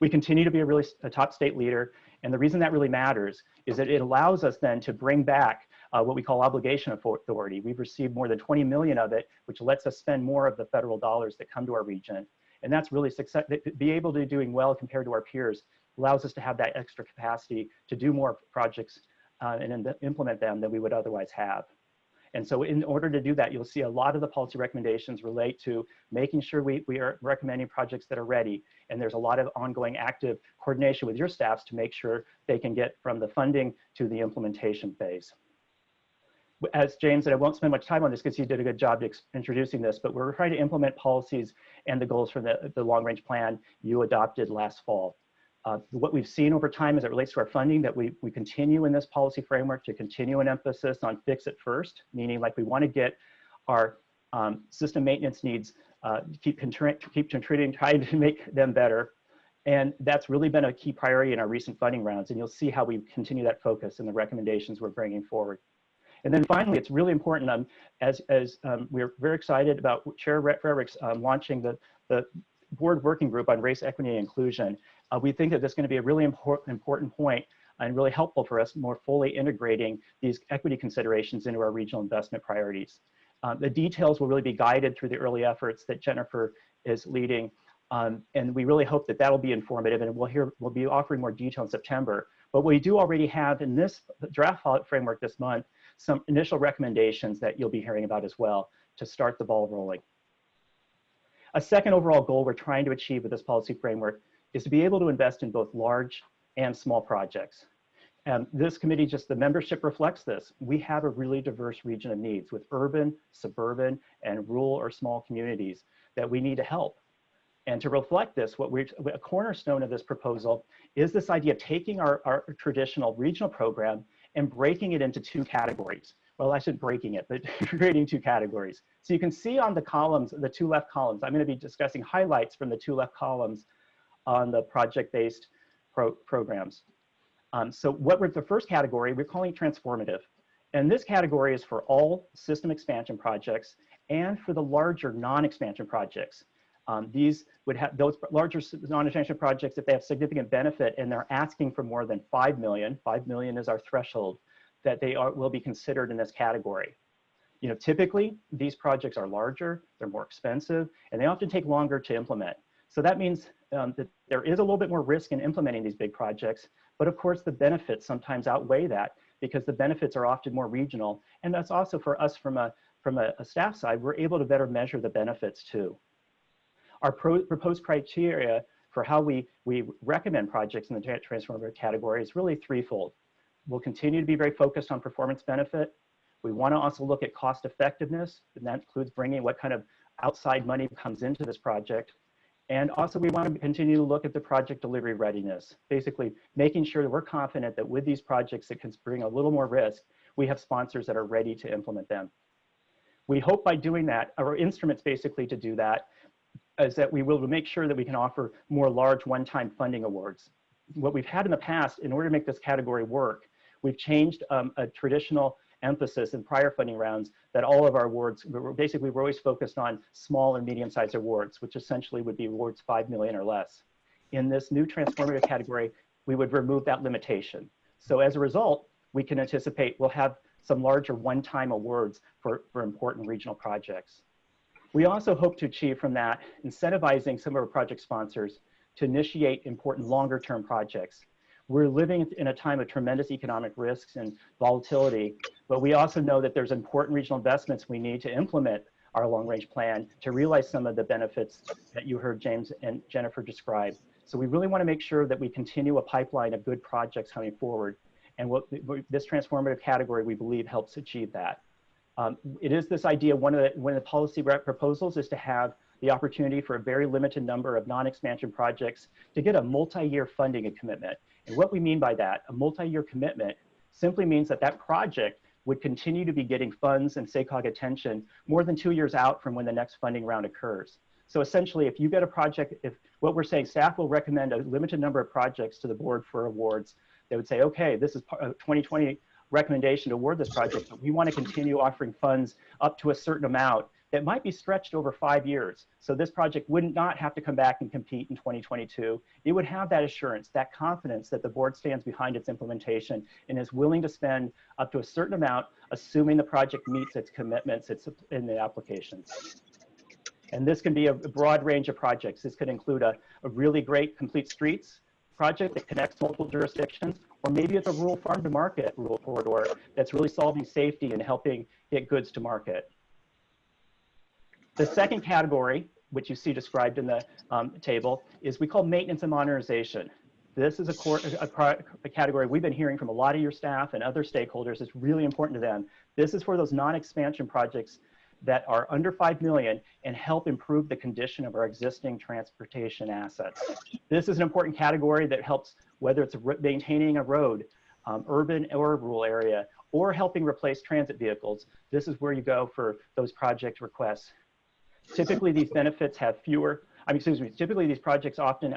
We continue to be a top state leader, and the reason that really matters is that it allows us then to bring back what we call obligation authority. We've received more than 20 million of it, which lets us spend more of the federal dollars that come to our region. And that's really success. Be able to doing well compared to our peers allows us to have that extra capacity to do more projects and implement them than we would otherwise have. And so in order to do that, you'll see a lot of the policy recommendations relate to making sure we are recommending projects that are ready. And there's a lot of ongoing active coordination with your staffs to make sure they can get from the funding to the implementation phase. As James said, I won't spend much time on this because he did a good job introducing this, but we're trying to implement policies and the goals from the long-range plan you adopted last fall. What we've seen over time as it relates to our funding, that we continue in this policy framework to continue an emphasis on fix it first, meaning like we want to get our system maintenance needs, keep contributing, trying to make them better. And that's really been a key priority in our recent funding rounds. And you'll see how we continue that focus in the recommendations we're bringing forward. And then finally, it's really important, as we're very excited about Chair Frederick's launching the board working group on race, equity, and inclusion. We think that this is going to be a really important point and really helpful for us more fully integrating these equity considerations into our regional investment priorities. The details will really be guided through the early efforts that Jennifer is leading. And we really hope that that'll be informative, and we'll be offering more detail in September. But we do already have in this draft framework this month some initial recommendations that you'll be hearing about as well to start the ball rolling. A second overall goal we're trying to achieve with this policy framework is to be able to invest in both large and small projects. And this committee, just the membership reflects this. We have a really diverse region of needs with urban, suburban, and rural or small communities that we need to help. And to reflect this, a cornerstone of this proposal is this idea of taking our traditional regional program and breaking it into 2 categories. Well, I shouldn't breaking it, but creating 2 categories. So you can see on the columns, the 2 left columns, I'm going to be discussing highlights from the 2 left columns on the project-based programs. So the first category, we're calling transformative. And this category is for all system expansion projects and for the larger non-expansion projects. These would have those larger non-expansion projects if they have significant benefit and they're asking for more than 5 million. 5 million is our threshold that will be considered in this category. You know, typically these projects are larger, they're more expensive, and they often take longer to implement. So that means that there is a little bit more risk in implementing these big projects, but of course the benefits sometimes outweigh that because the benefits are often more regional. And that's also for us from a staff side, we're able to better measure the benefits too. Our proposed criteria for how we recommend projects in the transformative category is really threefold. We'll continue to be very focused on performance benefit. We want to also look at cost effectiveness, and that includes bringing what kind of outside money comes into this project. And also we want to continue to look at the project delivery readiness, basically making sure that we're confident that with these projects that can bring a little more risk, we have sponsors that are ready to implement them. We hope by doing that, our instruments basically to do that, is that we will make sure that we can offer more large one-time funding awards. What we've had in the past, in order to make this category work, we've changed a traditional emphasis in prior funding rounds that all of our awards, we're always focused on small and medium-sized awards, which essentially would be awards 5 million or less. In this new transformative category, we would remove that limitation. So as a result, we can anticipate we'll have some larger one-time awards for important regional projects. We also hope to achieve from that incentivizing some of our project sponsors to initiate important longer-term projects. We're living in a time of tremendous economic risks and volatility, but we also know that there's important regional investments we need to implement our long-range plan to realize some of the benefits that you heard James and Jennifer describe. So we really want to make sure that we continue a pipeline of good projects coming forward. And this transformative category, we believe, helps achieve that. It is this idea, one of the policy proposals is to have the opportunity for a very limited number of non-expansion projects to get a multi-year funding commitment. And what we mean by that, a multi-year commitment, simply means that that project would continue to be getting funds and SACOG attention more than 2 years out from when the next funding round occurs. So essentially, if you get a project, if what we're saying, staff will recommend a limited number of projects to the board for awards, they would say, okay, this is a 2020 recommendation to award this project, but we want to continue offering funds up to a certain amount that might be stretched over 5 years. So this project would not have to come back and compete in 2022. It would have that assurance, that confidence that the board stands behind its implementation and is willing to spend up to a certain amount, assuming the project meets its commitments in the application. And this can be a broad range of projects. This could include a really great complete streets project that connects multiple jurisdictions, or maybe it's a rural farm to market rural corridor that's really solving safety and helping get goods to market. The second category, which you see described in the table, is we call maintenance and modernization. This is a category we've been hearing from a lot of your staff and other stakeholders. It's really important to them. This is for those non-expansion projects that are under 5 million and help improve the condition of our existing transportation assets. This is an important category that helps, whether it's maintaining a road, urban or rural area, or helping replace transit vehicles. This is where you go for those project requests. Typically, these benefits have typically these projects often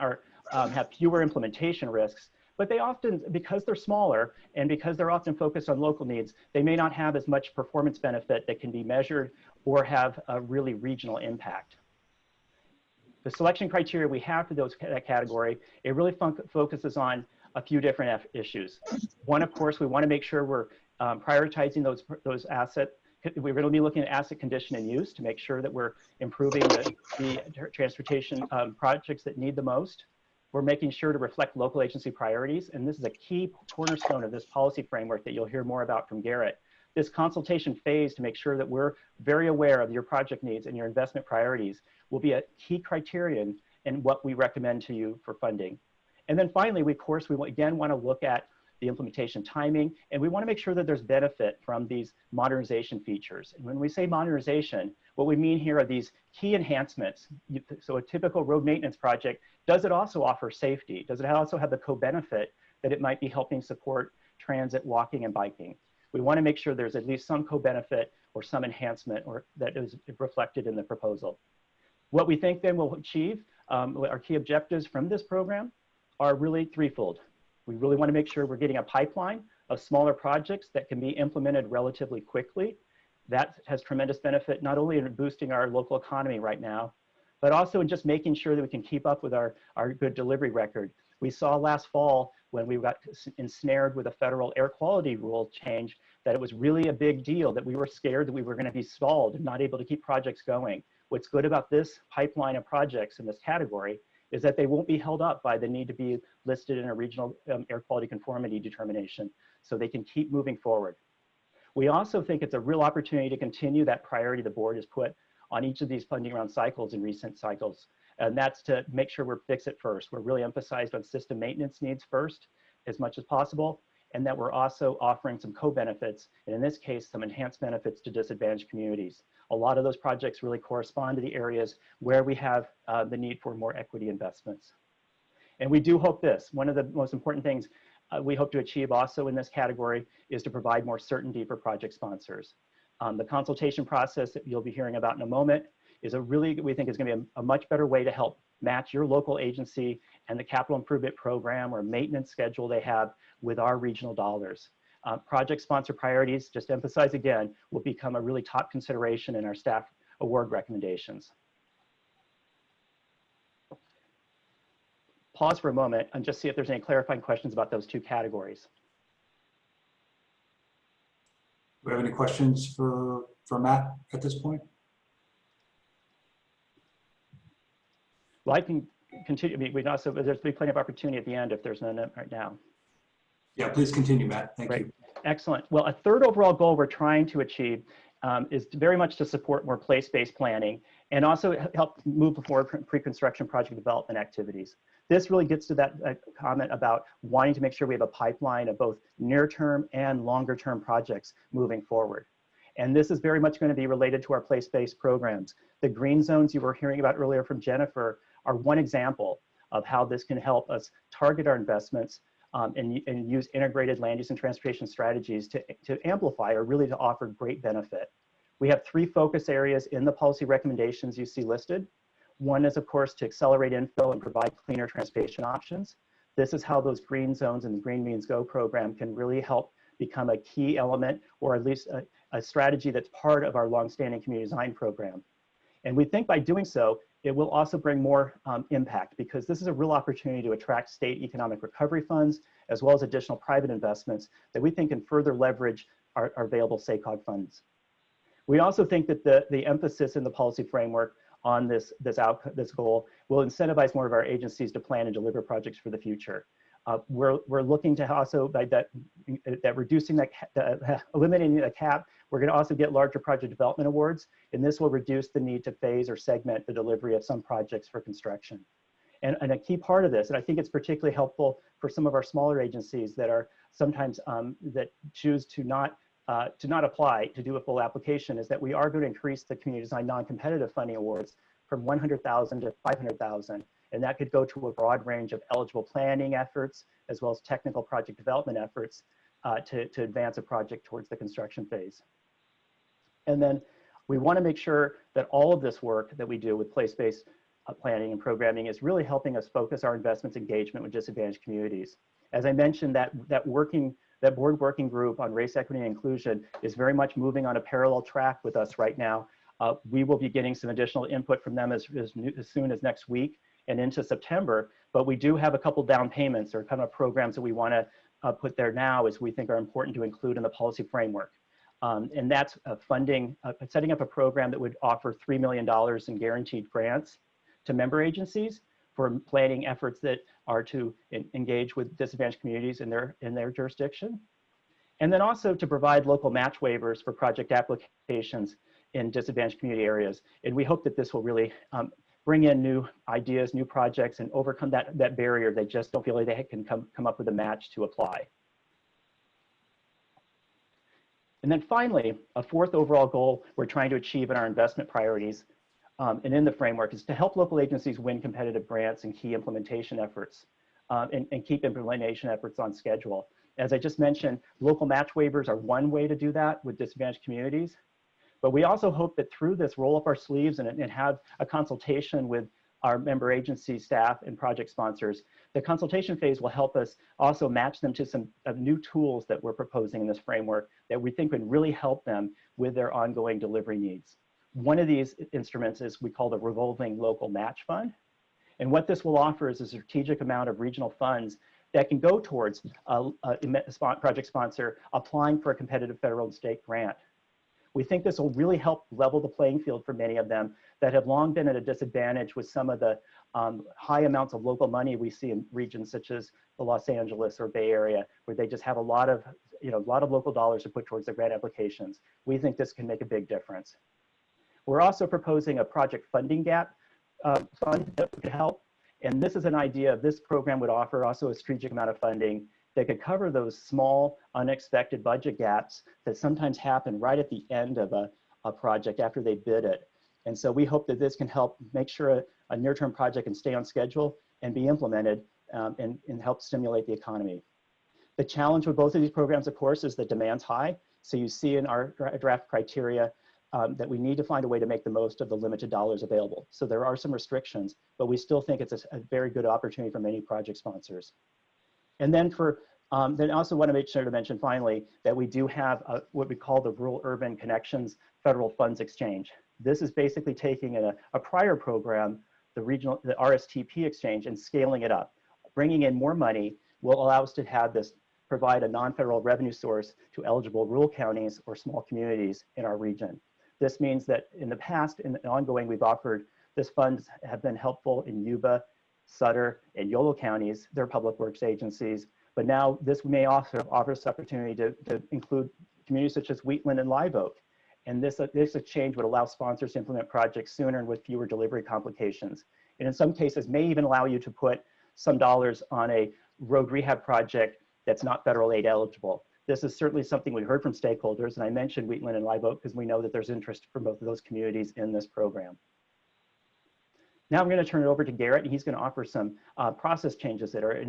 have fewer implementation risks, but they often, because they're smaller and because they're often focused on local needs, they may not have as much performance benefit that can be measured or have a really regional impact. The selection criteria we have for that category, it really focuses on a few different issues. One, of course, we want to make sure we're prioritizing those assets. We're going to be looking at asset condition and use to make sure that we're improving the transportation projects that need the most. We're making sure to reflect local agency priorities, and this is a key cornerstone of this policy framework that you'll hear more about from Garrett. This consultation phase to make sure that we're very aware of your project needs and your investment priorities will be a key criterion in what we recommend to you for funding. And then finally, of course, we again want to look at the implementation timing, and we want to make sure that there's benefit from these modernization features. And when we say modernization, what we mean here are these key enhancements. So a typical road maintenance project, does it also offer safety? Does it also have the co-benefit that it might be helping support transit, walking, and biking? We want to make sure there's at least some co-benefit or some enhancement or that is reflected in the proposal. What we think then we'll achieve, our key objectives from this program are really threefold. We really want to make sure we're getting a pipeline of smaller projects that can be implemented relatively quickly. That has tremendous benefit, not only in boosting our local economy right now, but also in just making sure that we can keep up with our good delivery record. We saw last fall when we got ensnared with a federal air quality rule change that it was really a big deal, that we were scared that we were going to be stalled and not able to keep projects going. What's good about this pipeline of projects in this category is that they won't be held up by the need to be listed in a regional air quality conformity determination, so they can keep moving forward. We also think it's a real opportunity to continue that priority the board has put on each of these funding round cycles in recent cycles, and that's to make sure we're fix it first. We're really emphasized on system maintenance needs first as much as possible, and that we're also offering some co-benefits, and in this case, some enhanced benefits to disadvantaged communities. A lot of those projects really correspond to the areas where we have the need for more equity investments. And we do hope this, one of the most important things we hope to achieve also in this category is to provide more certainty for project sponsors. The consultation process that you'll be hearing about in a moment is we think is going to be a much better way to help match your local agency and the capital improvement program or maintenance schedule they have with our regional dollars. Project sponsor priorities, just to emphasize again, will become a really top consideration in our staff award recommendations. Pause for a moment and just see if there's any clarifying questions about those two categories. Do we have any questions for Matt at this point? Well, I can continue. I mean, there's plenty of opportunity at the end if there's none right now. Yeah, please continue, Matt. Thank you. Excellent. Well, a third overall goal we're trying to achieve is very much to support more place-based planning and also help move forward pre-construction project development activities. This really gets to that comment about wanting to make sure we have a pipeline of both near-term and longer-term projects moving forward. And this is very much going to be related to our place-based programs. The green zones you were hearing about earlier from Jennifer are one example of how this can help us target our investments and use integrated land use and transportation strategies to amplify or really to offer great benefit. We have 3 focus areas in the policy recommendations you see listed. One is, of course, to accelerate infill and provide cleaner transportation options. This is how those green zones and the Green Means Go program can really help become a key element or at least a strategy that's part of our longstanding community design program. And we think by doing so, it will also bring more impact because this is a real opportunity to attract state economic recovery funds as well as additional private investments that we think can further leverage our available SACOG funds. We also think that the emphasis in the policy framework on this goal will incentivize more of our agencies to plan and deliver projects for the future. We're looking to also, by eliminating the cap, we're going to also get larger project development awards, and this will reduce the need to phase or segment the delivery of some projects for construction. And a key part of this, and I think it's particularly helpful for some of our smaller agencies that are sometimes that choose to not apply to do a full application, is that we are going to increase the community design non-competitive funding awards from $100,000 to $500,000. And that could go to a broad range of eligible planning efforts, as well as technical project development efforts to advance a project towards the construction phase. And then we want to make sure that all of this work that we do with place-based planning and programming is really helping us focus our investments engagement with disadvantaged communities. As I mentioned, that board working group on race, equity, and inclusion is very much moving on a parallel track with us right now. We will be getting some additional input from them as soon as next week and into September, but we do have a couple down payments or kind of programs that we want to put there now as we think are important to include in the policy framework. And that's setting up a program that would offer $3 million in guaranteed grants to member agencies for planning efforts that are to engage with disadvantaged communities in their jurisdiction. And then also to provide local match waivers for project applications in disadvantaged community areas. And we hope that this will really bring in new ideas, new projects, and overcome that barrier. They just don't feel like they can come up with a match to apply. And then finally, a fourth overall goal we're trying to achieve in our investment priorities and in the framework is to help local agencies win competitive grants and key implementation efforts and keep implementation efforts on schedule. As I just mentioned, local match waivers are one way to do that with disadvantaged communities. But we also hope that through this, roll up our sleeves and have a consultation with our member agency staff and project sponsors. The consultation phase will help us also match them to some new tools that we're proposing in this framework that we think would really help them with their ongoing delivery needs. One of these instruments is we call the Revolving Local Match Fund. And what this will offer is a strategic amount of regional funds that can go towards a project sponsor applying for a competitive federal and state grant. We think this will really help level the playing field for many of them that have long been at a disadvantage with some of the high amounts of local money we see in regions such as the Los Angeles or Bay Area, where they just have a lot of local dollars to put towards their grant applications. We think this can make a big difference. We're also proposing a project funding gap fund that could help. And this is an idea. This program would offer also a strategic amount of funding that could cover those small, unexpected budget gaps that sometimes happen right at the end of a project after they bid it. And so we hope that this can help make sure a near-term project can stay on schedule and be implemented and help stimulate the economy. The challenge with both of these programs, of course, is the demand's high. So you see in our draft criteria that we need to find a way to make the most of the limited dollars available. So there are some restrictions, but we still think it's a very good opportunity for many project sponsors. And then then I also want to make sure to mention finally that we do have what we call the Rural Urban Connections Federal Funds Exchange. This is basically taking a prior program, the RSTP exchange, and scaling it up. Bringing in more money will allow us to have this provide a non-federal revenue source to eligible rural counties or small communities in our region. This means that in the past, in the ongoing, we've offered, this funds have been helpful in Yuba, Sutter, and Yolo counties, their public works agencies. But now this may also offer us opportunity to include communities such as Wheatland and Live Oak. And this exchange would allow sponsors to implement projects sooner and with fewer delivery complications. And in some cases may even allow you to put some dollars on a road rehab project that's not federal aid eligible. This is certainly something we heard from stakeholders, and I mentioned Wheatland and Live Oak because we know that there's interest from both of those communities in this program. Now I'm going to turn it over to Garrett, and he's going to offer some process changes that are,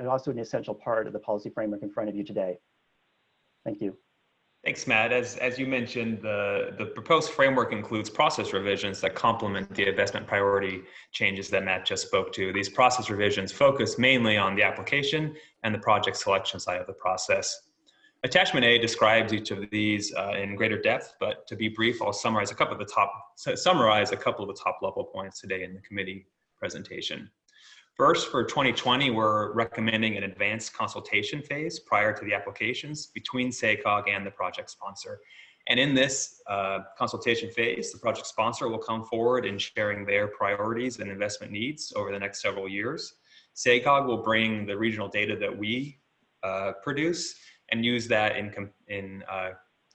also an essential part of the policy framework in front of you today. Thank you. Thanks, Matt. As you mentioned, the proposed framework includes process revisions that complement the investment priority changes that Matt just spoke to. These process revisions focus mainly on the application and the project selection side of the process. Attachment A describes each of these in greater depth, but to be brief, I'll summarize a couple of the top level points today in the committee presentation. First, for 2020, we're recommending an advanced consultation phase prior to the applications between SACOG and the project sponsor. And in this consultation phase, the project sponsor will come forward in sharing their priorities and investment needs over the next several years. SACOG will bring the regional data that we produce and use that in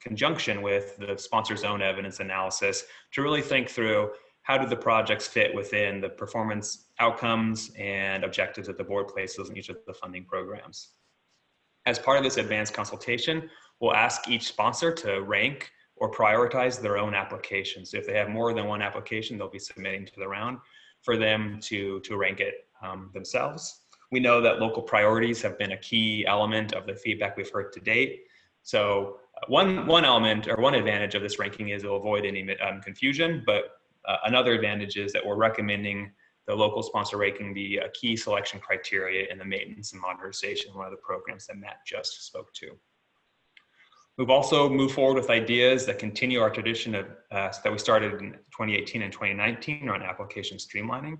conjunction with the sponsor's own evidence analysis to really think through how do the projects fit within the performance outcomes and objectives that the board places in each of the funding programs. As part of this advanced consultation, we'll ask each sponsor to rank or prioritize their own applications. So if they have more than one application, they'll be submitting to the round for them to rank it themselves. We know that local priorities have been a key element of the feedback we've heard to date. So one element or one advantage of this ranking is it'll avoid any confusion, but another advantage is that we're recommending the local sponsor ranking be a key selection criteria in the maintenance and modernization, one of the programs that Matt just spoke to. We've also moved forward with ideas that continue our tradition of, that we started in 2018 and 2019 around application streamlining.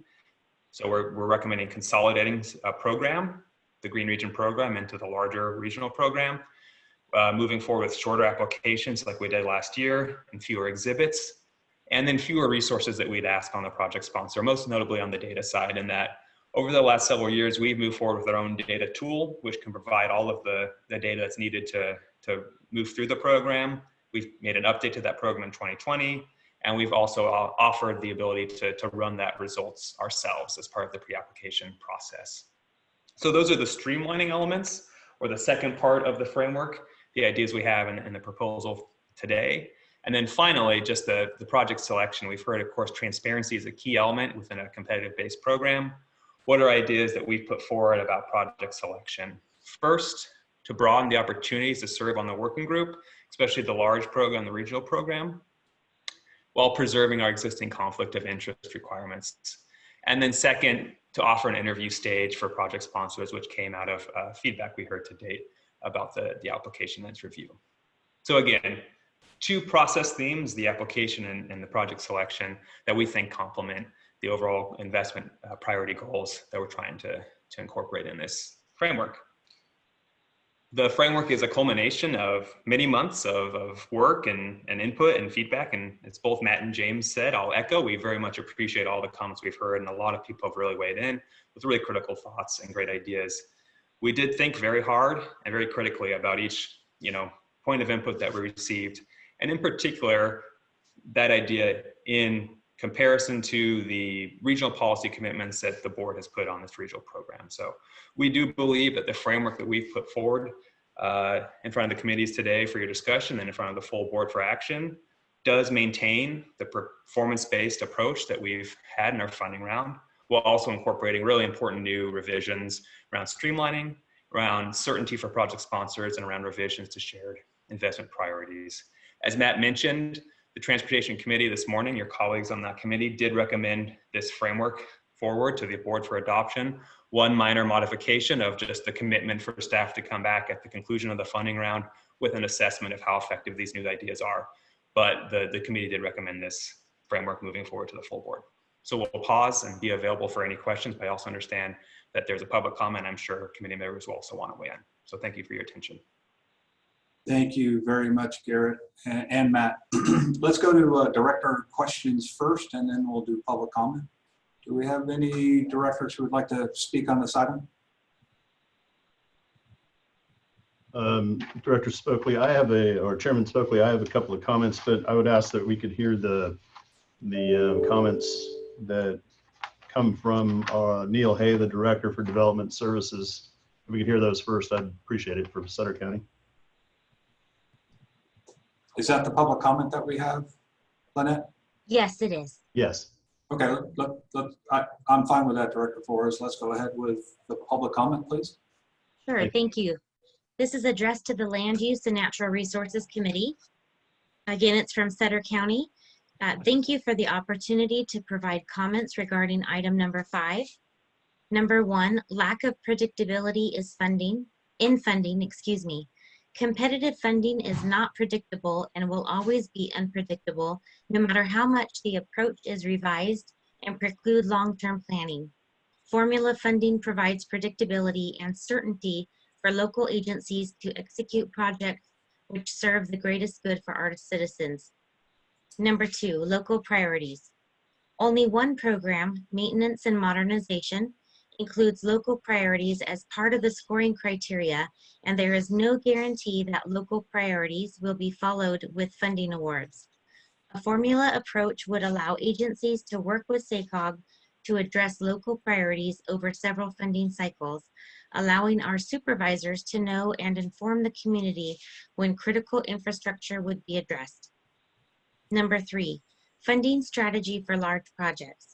So we're recommending consolidating a program, the Green Region program, into the larger regional program, moving forward with shorter applications like we did last year and fewer exhibits, and then fewer resources that we'd ask on the project sponsor, most notably on the data side, in that over the last several years, we've moved forward with our own data tool, which can provide all of the data that's needed to move through the program. We've made an update to that program in 2020, and we've also offered the ability to run that results ourselves as part of the pre-application process. So those are the streamlining elements, or the second part of the framework, the ideas we have in the proposal today. And then finally, just the project selection. We've heard, of course, transparency is a key element within a competitive-based program. What are ideas that we've put forward about project selection? First, to broaden the opportunities to serve on the working group, especially the large program, the regional program, while preserving our existing conflict of interest requirements. And then second, to offer an interview stage for project sponsors, which came out of feedback we heard to date about the application and its review. So again, two process themes, the application and the project selection, that we think complement the overall investment priority goals that we're trying to incorporate in this framework. The framework is a culmination of many months of work and input and feedback, and it's both Matt and James said, I'll echo, we very much appreciate all the comments we've heard, and a lot of people have really weighed in with really critical thoughts and great ideas. We did think very hard and very critically about each point of input that we received, and in particular, that idea in comparison to the regional policy commitments that the board has put on this regional program. So we do believe that the framework that we've put forward in front of the committees today for your discussion and in front of the full board for action does maintain the performance-based approach that we've had in our funding round, while also incorporating really important new revisions around streamlining, around certainty for project sponsors, and around revisions to shared investment priorities. As Matt mentioned, the Transportation Committee this morning, your colleagues on that committee did recommend this framework forward to the board for adoption. One minor modification of just the commitment for staff to come back at the conclusion of the funding round with an assessment of how effective these new ideas are. But the committee did recommend this framework moving forward to the full board. So we'll pause and be available for any questions, but I also understand that there's a public comment. I'm sure committee members will also want to weigh in. So thank you for your attention. Thank you very much, Garrett and Matt. Let's go to director questions first, and then we'll do public comment. Do we have any directors who would like to speak on this item? Director Spokley, or Chairman Spokley, I have a couple of comments, but I would ask that we could hear the comments that come from Neil Hay, the Director for Development Services. If we could hear those first, I'd appreciate it for Sutter County. Is that the public comment that we have, Lynette? Yes, it is. Yes. Okay, I'm fine with that, Director Flores. Let's go ahead with the public comment, please. Sure, thank you. This is addressed to the Land Use and Natural Resources Committee. Again, it's from Sutter County. Thank you for the opportunity to provide comments regarding item number 5. Number 1, lack of predictability in funding. Competitive funding is not predictable and will always be unpredictable, no matter how much the approach is revised and preclude long-term planning. Formula funding provides predictability and certainty for local agencies to execute projects which serve the greatest good for our citizens. Number 2, local priorities. Only one program, Maintenance and Modernization, includes local priorities as part of the scoring criteria, and there is no guarantee that local priorities will be followed with funding awards. A formula approach would allow agencies to work with SACOG to address local priorities over several funding cycles, allowing our supervisors to know and inform the community when critical infrastructure would be addressed. Number 3, funding strategy for large projects.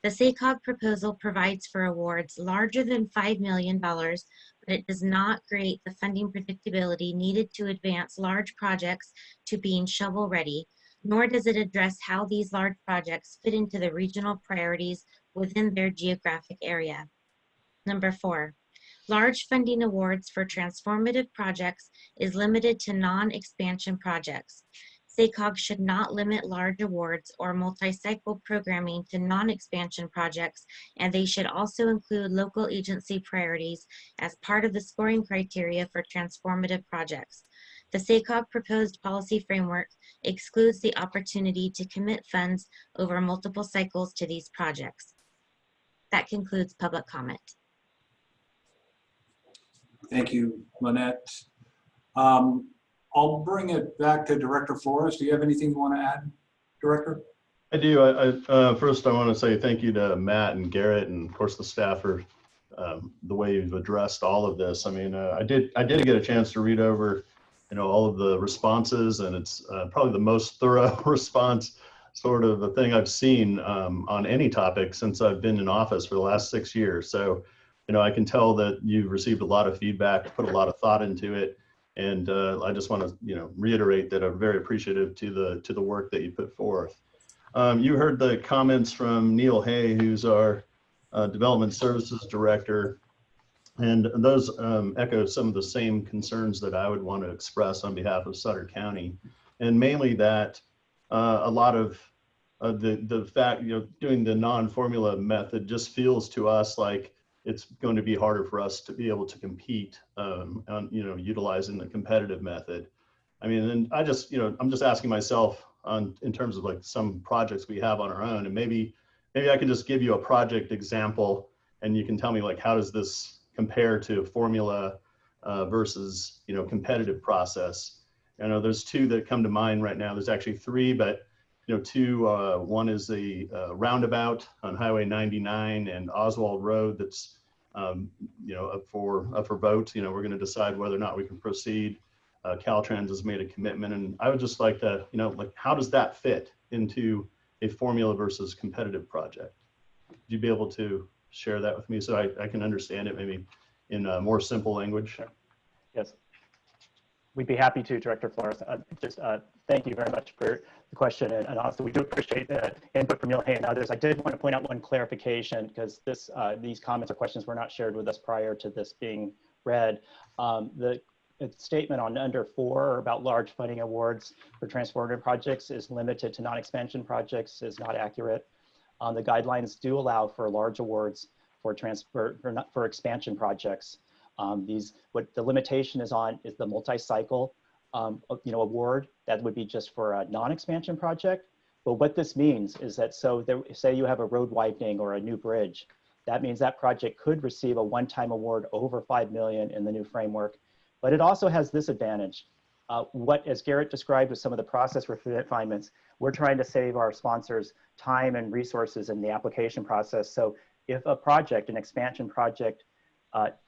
The SACOG proposal provides for awards larger than $5 million, but it does not create the funding predictability needed to advance large projects to being shovel ready, nor does it address how these large projects fit into the regional priorities within their geographic area. Number 4, large funding awards for transformative projects is limited to non-expansion projects. SACOG should not limit large awards or multi-cycle programming to non-expansion projects, and they should also include local agency priorities as part of the scoring criteria for transformative projects. The SACOG proposed policy framework excludes the opportunity to commit funds over multiple cycles to these projects. That concludes public comment. Thank you, Lynette. I'll bring it back to Director Flores. Do you have anything you want to add, Director? I do. First, I want to say thank you to Matt and Garrett, and of course the staff for the way you've addressed all of this. I mean, I did get a chance to read over, all of the responses, and it's probably the most thorough response sort of a thing I've seen on any topic since I've been in office for the last 6 years. So, I can tell that you've received a lot of feedback, put a lot of thought into it. And I just want to, reiterate that I'm very appreciative to the work that you put forth. You heard the comments from Neil Hay, who's our Development Services Director, and those echo some of the same concerns that I would want to express on behalf of Sutter County, and mainly that a lot of the fact, doing the non-formula method just feels to us like it's going to be harder for us to be able to compete on, utilizing the competitive method. I mean, and I'm just asking myself in terms of like some projects we have on our own, and maybe I can just give you a project example and you can tell me like, how does this compare to formula versus, competitive process? There's 2 that come to mind right now. There's actually 3, but two. One is the roundabout on Highway 99 and Oswald Road that's up for vote. We're going to decide whether or not we can proceed. Caltrans has made a commitment, and I would just like to, how does that fit into a formula versus competitive project? Would you be able to share that with me so I can understand it maybe in a more simple language? Sure. Yes. We'd be happy to, Director Flores. Thank you very much for the question. And also, we do appreciate the input from Neil Hay and others. I did want to point out one clarification because these comments or questions were not shared with us prior to this being read. The statement on under 4 about large funding awards for transformative projects is limited to non-expansion projects is not accurate. The guidelines do allow for large awards for expansion projects. What the limitation is on is the multi-cycle award that would be just for a non-expansion project. But what this means is that say you have a road widening or a new bridge, that means that project could receive a one-time award over $5 million in the new framework. But it also has this advantage. As Garrett described with some of the process refinements, we're trying to save our sponsors time and resources in the application process. So if a project, an expansion project,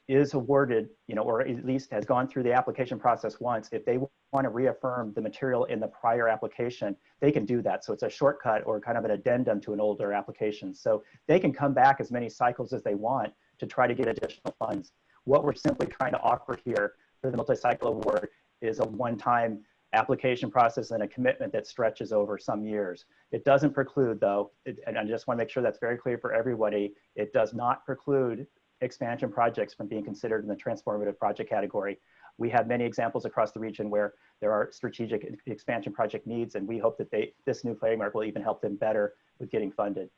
is awarded, or at least has gone through the application process once, if they want to reaffirm the material in the prior application, they can do that. So it's a shortcut or kind of an addendum to an older application. So they can come back as many cycles as they want to try to get additional funds. What we're simply trying to offer here for the multi-cycle award is a one-time application process and a commitment that stretches over some years. It doesn't preclude, though, and I just want to make sure that's very clear for everybody, it does not preclude expansion projects from being considered in the transformative project category. We have many examples across the region where there are strategic expansion project needs, and we hope that this new framework will even help them better with getting funded.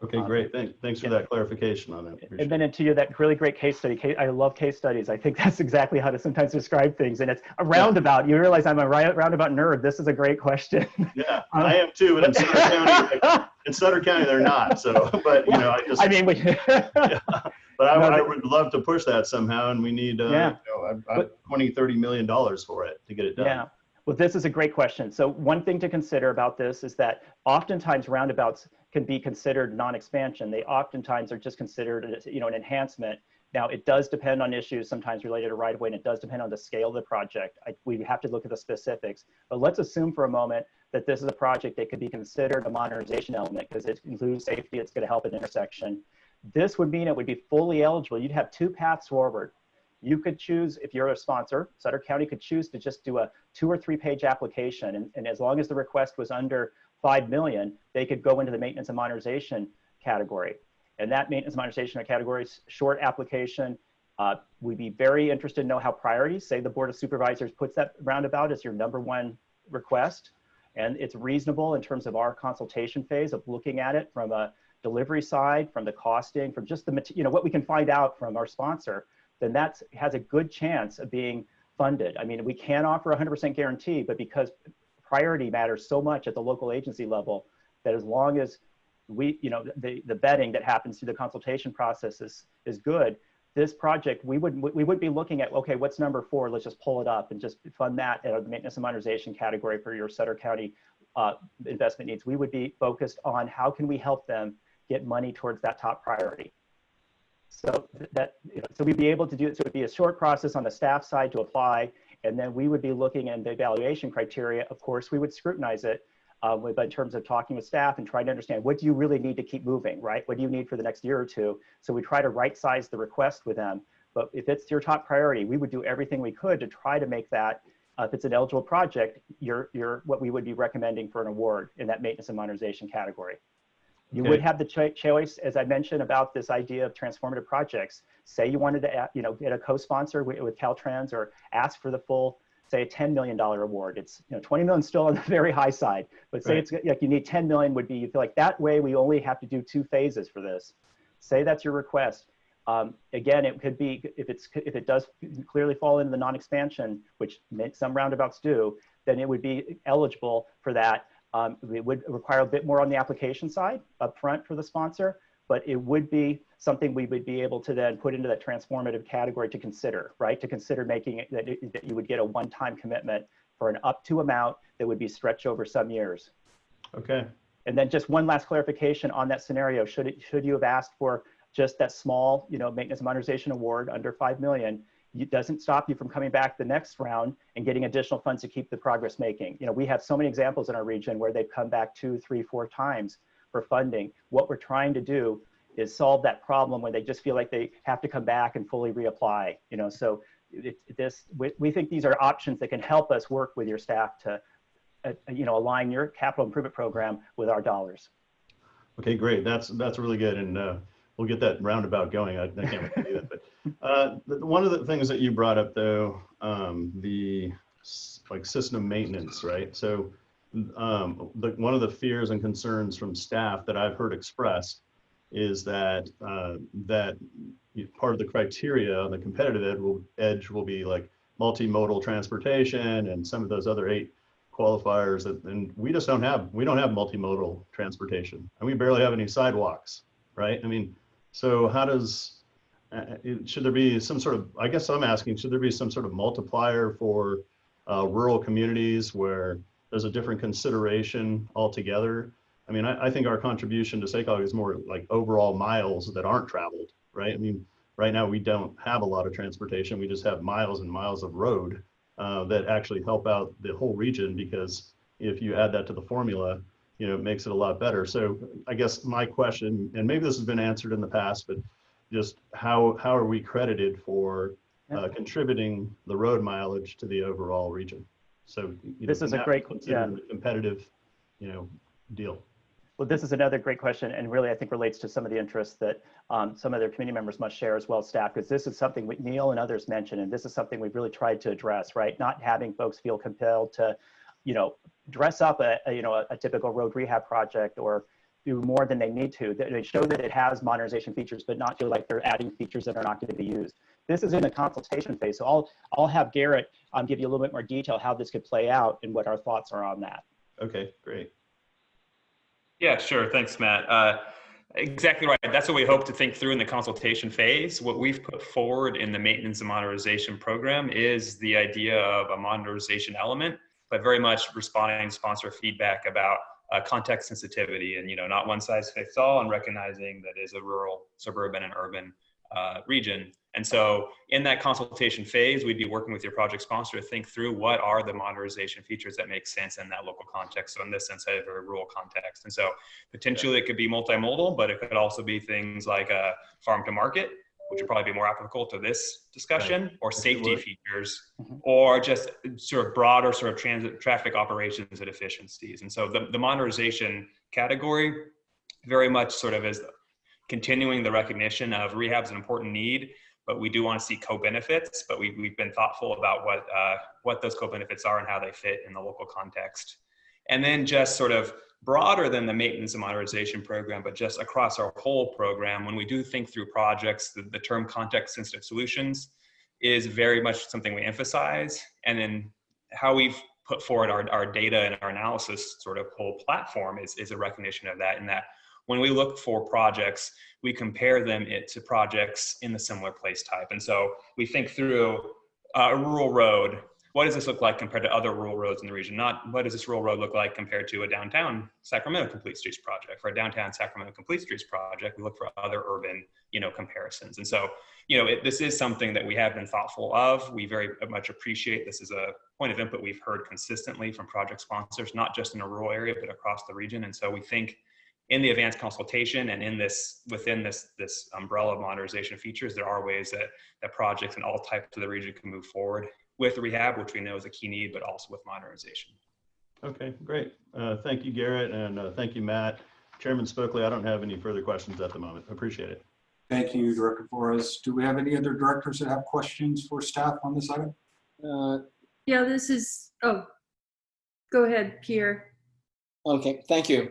Okay, great. Thanks for that clarification on that. Appreciate and then into that really great case study. I love case studies. I think that's exactly how to sometimes describe things. And it's a roundabout. You realize I'm a roundabout nerd. This is a great question. Yeah, I am too. But in Sutter County, they're not. So, but I mean, yeah. But I would love to push that somehow, and we need $20, $30 million for it to get it done. Yeah. Well, this is a great question. So one thing to consider about this is that oftentimes roundabouts can be considered non-expansion. They oftentimes are just considered, an enhancement. Now, it does depend on issues sometimes related to right-of-way, and it does depend on the scale of the project. We have to look at the specifics. But let's assume for a moment that this is a project that could be considered a modernization element because it includes safety, it's going to help an intersection. This would mean it would be fully eligible. You'd have 2 paths forward. You could choose, if you're a sponsor, Sutter County could choose to just do a 2 or 3 page application. And as long as the request was under $5 million, they could go into the maintenance and modernization category. And that maintenance and modernization category is short application. We'd be very interested to know how priorities, say the Board of Supervisors puts that roundabout as your #1 request. And it's reasonable in terms of our consultation phase of looking at it from a delivery side, from the costing, from just the, what we can find out from our sponsor, then that has a good chance of being funded. I mean, we can offer 100% guarantee, but because priority matters so much at the local agency level, that as long as we, the vetting that happens through the consultation process is good, this project, we would be looking at, okay, what's #4? Let's just pull it up and just fund that at the maintenance and modernization category for your Sutter County investment needs. We would be focused on how can we help them get money towards that top priority. So so we'd be able to do it. So it'd be a short process on the staff side to apply, and then we would be looking at the evaluation criteria. Of course, we would scrutinize it in terms of talking with staff and trying to understand what do you really need to keep moving, right? What do you need for the next year or two? So we try to right-size the request with them. But if it's your top priority, we would do everything we could to try to make that, if it's an eligible project, you're what we would be recommending for an award in that maintenance and modernization category. You would have the choice, as I mentioned, about this idea of transformative projects. Say you wanted to, get a co-sponsor with Caltrans or ask for the full, say, a $10 million award. It's, 20 million still on the very high side, but say it's like you need 10 million would be, you feel like that way we only have to do 2 phases for this. Say that's your request. Again, it could be, if it does clearly fall into the non-expansion, which some roundabouts do, then it would be eligible for that. It would require a bit more on the application side up front for the sponsor, but it would be something we would be able to then put into that transformative category to consider, right? To consider making it that you would get a one-time commitment for an up to amount that would be stretched over some years. Okay. And then just one last clarification on that scenario. Should you have asked for just that small, maintenance and modernization award under 5 million, it doesn't stop you from coming back the next round and getting additional funds to keep the progress making. We have so many examples in our region where they've come back 2, 3, 4 times for funding. What we're trying to do is solve that problem when they just feel like they have to come back and fully reapply. So we think these are options that can help us work with your staff to align your capital improvement program with our dollars. Okay, great. That's really good, and we'll get that roundabout going. I can't wait to do that. But one of the things that you brought up, though, the system maintenance, right? So one of the fears and concerns from staff that I've heard expressed is that part of the criteria on the competitive edge will be like multimodal transportation and some of those other 8 qualifiers, and we don't have multimodal transportation, and we barely have any sidewalks, right? I mean, so how does should there be some sort of, I guess I'm asking, should there be some sort of multiplier for rural communities where there's a different consideration altogether? I mean, I think our contribution to SACOG is more like overall miles that aren't traveled, right? I mean, right now we don't have a lot of transportation. We just have miles and miles of road that actually help out the whole region, because if you add that to the formula, it makes it a lot better. So I guess my question, and maybe this has been answered in the past, but just how are we credited for contributing the road mileage to the overall region? So this is a great competitive, deal. Well, this is another great question, and really I think relates to some of the interests that some of their community members must share as well as staff, because this is something Neil and others mentioned, and this is something we've really tried to address, right? Not having folks feel compelled to, dress up a typical road rehab project or do more than they need to. They show that it has modernization features, but not feel like they're adding features that are not going to be used. This is in the consultation phase, so I'll have Garrett give you a little bit more detail how this could play out and what our thoughts are on that. Okay, great. Yeah, sure. Thanks, Matt. Exactly right. That's what we hope to think through in the consultation phase. What we've put forward in the maintenance and modernization program is the idea of a modernization element, but very much responding to sponsor feedback about context sensitivity and, not one size fits all, and recognizing that is a rural, suburban, and urban region. And so in that consultation phase, we'd be working with your project sponsor to think through what are the modernization features that make sense in that local context. So in this sense, I have a very rural context. And so potentially it could be multimodal, but it could also be things like a farm to market, which would probably be more applicable to this discussion, right, or safety features, or just sort of broader sort of transit traffic operations and efficiencies. And so the modernization category very much sort of is continuing the recognition of rehab is an important need, but we do want to see co-benefits, but we've been thoughtful about what those co-benefits are and how they fit in the local context. And then just sort of broader than the maintenance and modernization program, but just across our whole program, when we do think through projects, the term context sensitive solutions is very much something we emphasize. And then how we've put forward our data and our analysis sort of whole platform is a recognition of that, in that when we look for projects, we compare them to projects in the similar place type. And so we think through a rural road. What does this look like compared to other rural roads in the region? Not what does this rural road look like compared to a downtown Sacramento Complete Streets project. For a downtown Sacramento Complete Streets project, we look for other urban, comparisons. And so, this is something that we have been thoughtful of. We very much appreciate this is a point of input we've heard consistently from project sponsors, not just in a rural area, but across the region. And so we think in the advanced consultation and within this umbrella of modernization features, there are ways that projects in all types of the region can move forward with rehab, which we know is a key need, but also with modernization. Okay, great. Thank you, Garrett, and thank you, Matt. Chairman Spokley, I don't have any further questions at the moment. Appreciate it. Thank you, Director Flores. Do we have any other directors that have questions for staff on this item? Yeah, this is, oh, go ahead, Pierre. Okay, thank you.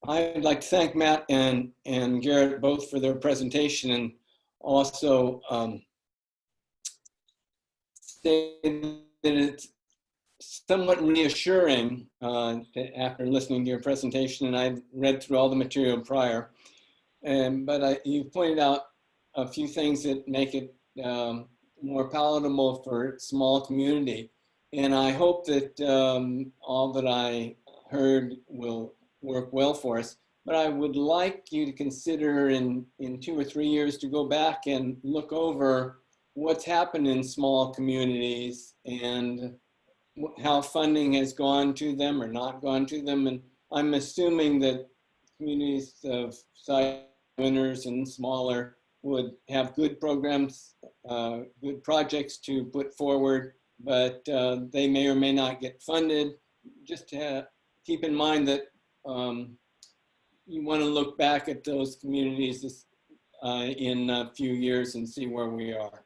I'd like to thank Matt and Garrett both for their presentation, and also say that it's somewhat reassuring after listening to your presentation, and I've read through all the material prior, but you pointed out a few things that make it more palatable for small community, and I hope that all that I heard will work well for us. But I would like you to consider in 2 or 3 years to go back and look over what's happened in small communities and how funding has gone to them or not gone to them. And I'm assuming that communities of size winners and smaller would have good programs, good projects to put forward, but they may or may not get funded. Just to keep in mind that you want to look back at those communities in a few years and see where we are.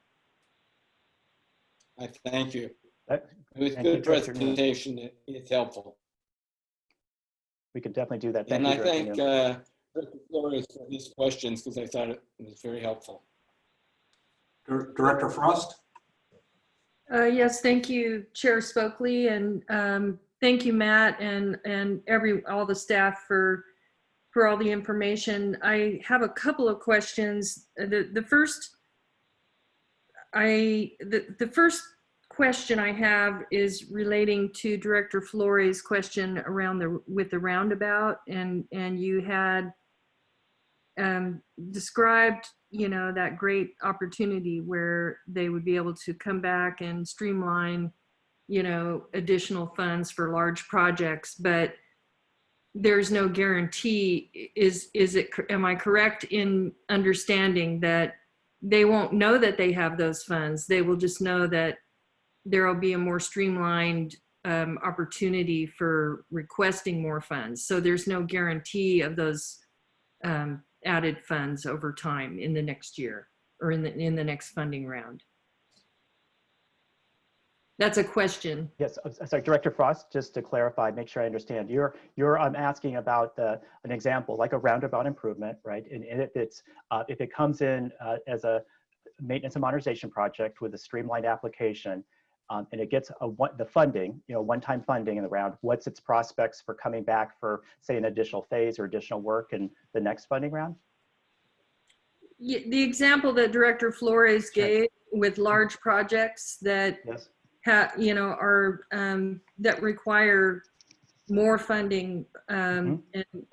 I thank you. It was a good presentation. It's helpful. We can definitely do that. Thank And you, I thank Director Dr. Flores for his questions because I thought it was very helpful. Director Frost? Yes, thank you, Chair Spokley, and thank you, Matt, and all the staff for all the information. I have a couple of questions. The first question I have is relating to Director Flores' question around with the roundabout, and you had described, you know, that great opportunity where they would be able to come back and streamline, you know, additional funds for large projects, but there's no guarantee. Am I correct in understanding that they won't know that they have those funds? They will just know that there will be a more streamlined opportunity for requesting more funds. So there's no guarantee of those added funds over time in the next year or in the next funding round. That's a question. Yes, sorry, Director Frost, just to clarify, make sure I understand. You're asking about an example like a roundabout improvement, right? And if it comes in as a maintenance and modernization project with a streamlined application, and it gets the funding, you know, one-time funding in the round, what's its prospects for coming back for, say, an additional phase or additional work in the next funding round? The example that Director Flores gave with large projects that you know, are that require more funding, and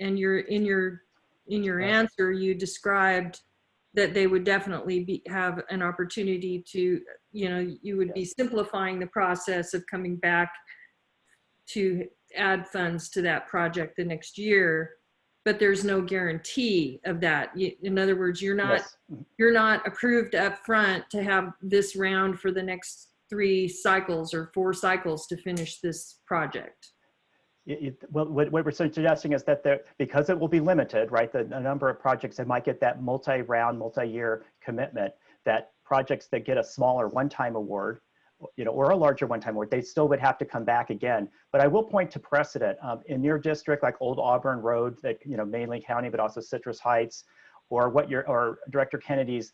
in your answer, you described that they would definitely have an opportunity to, you know, you would be simplifying the process of coming back to add funds to that project the next year, but there's no guarantee of that. In other words, you're not approved up front to have this round for the next 3 cycles or 4 cycles to finish this project. Well, what we're suggesting is that because it will be limited, right? The number of projects that might get that multi-round, multi-year commitment, that projects that get a smaller one-time award, you know, or a larger one-time award, they still would have to come back again. But I will point to precedent in your district, like Old Auburn Road, that, you know, mainly county, but also Citrus Heights, or or Director Kennedy's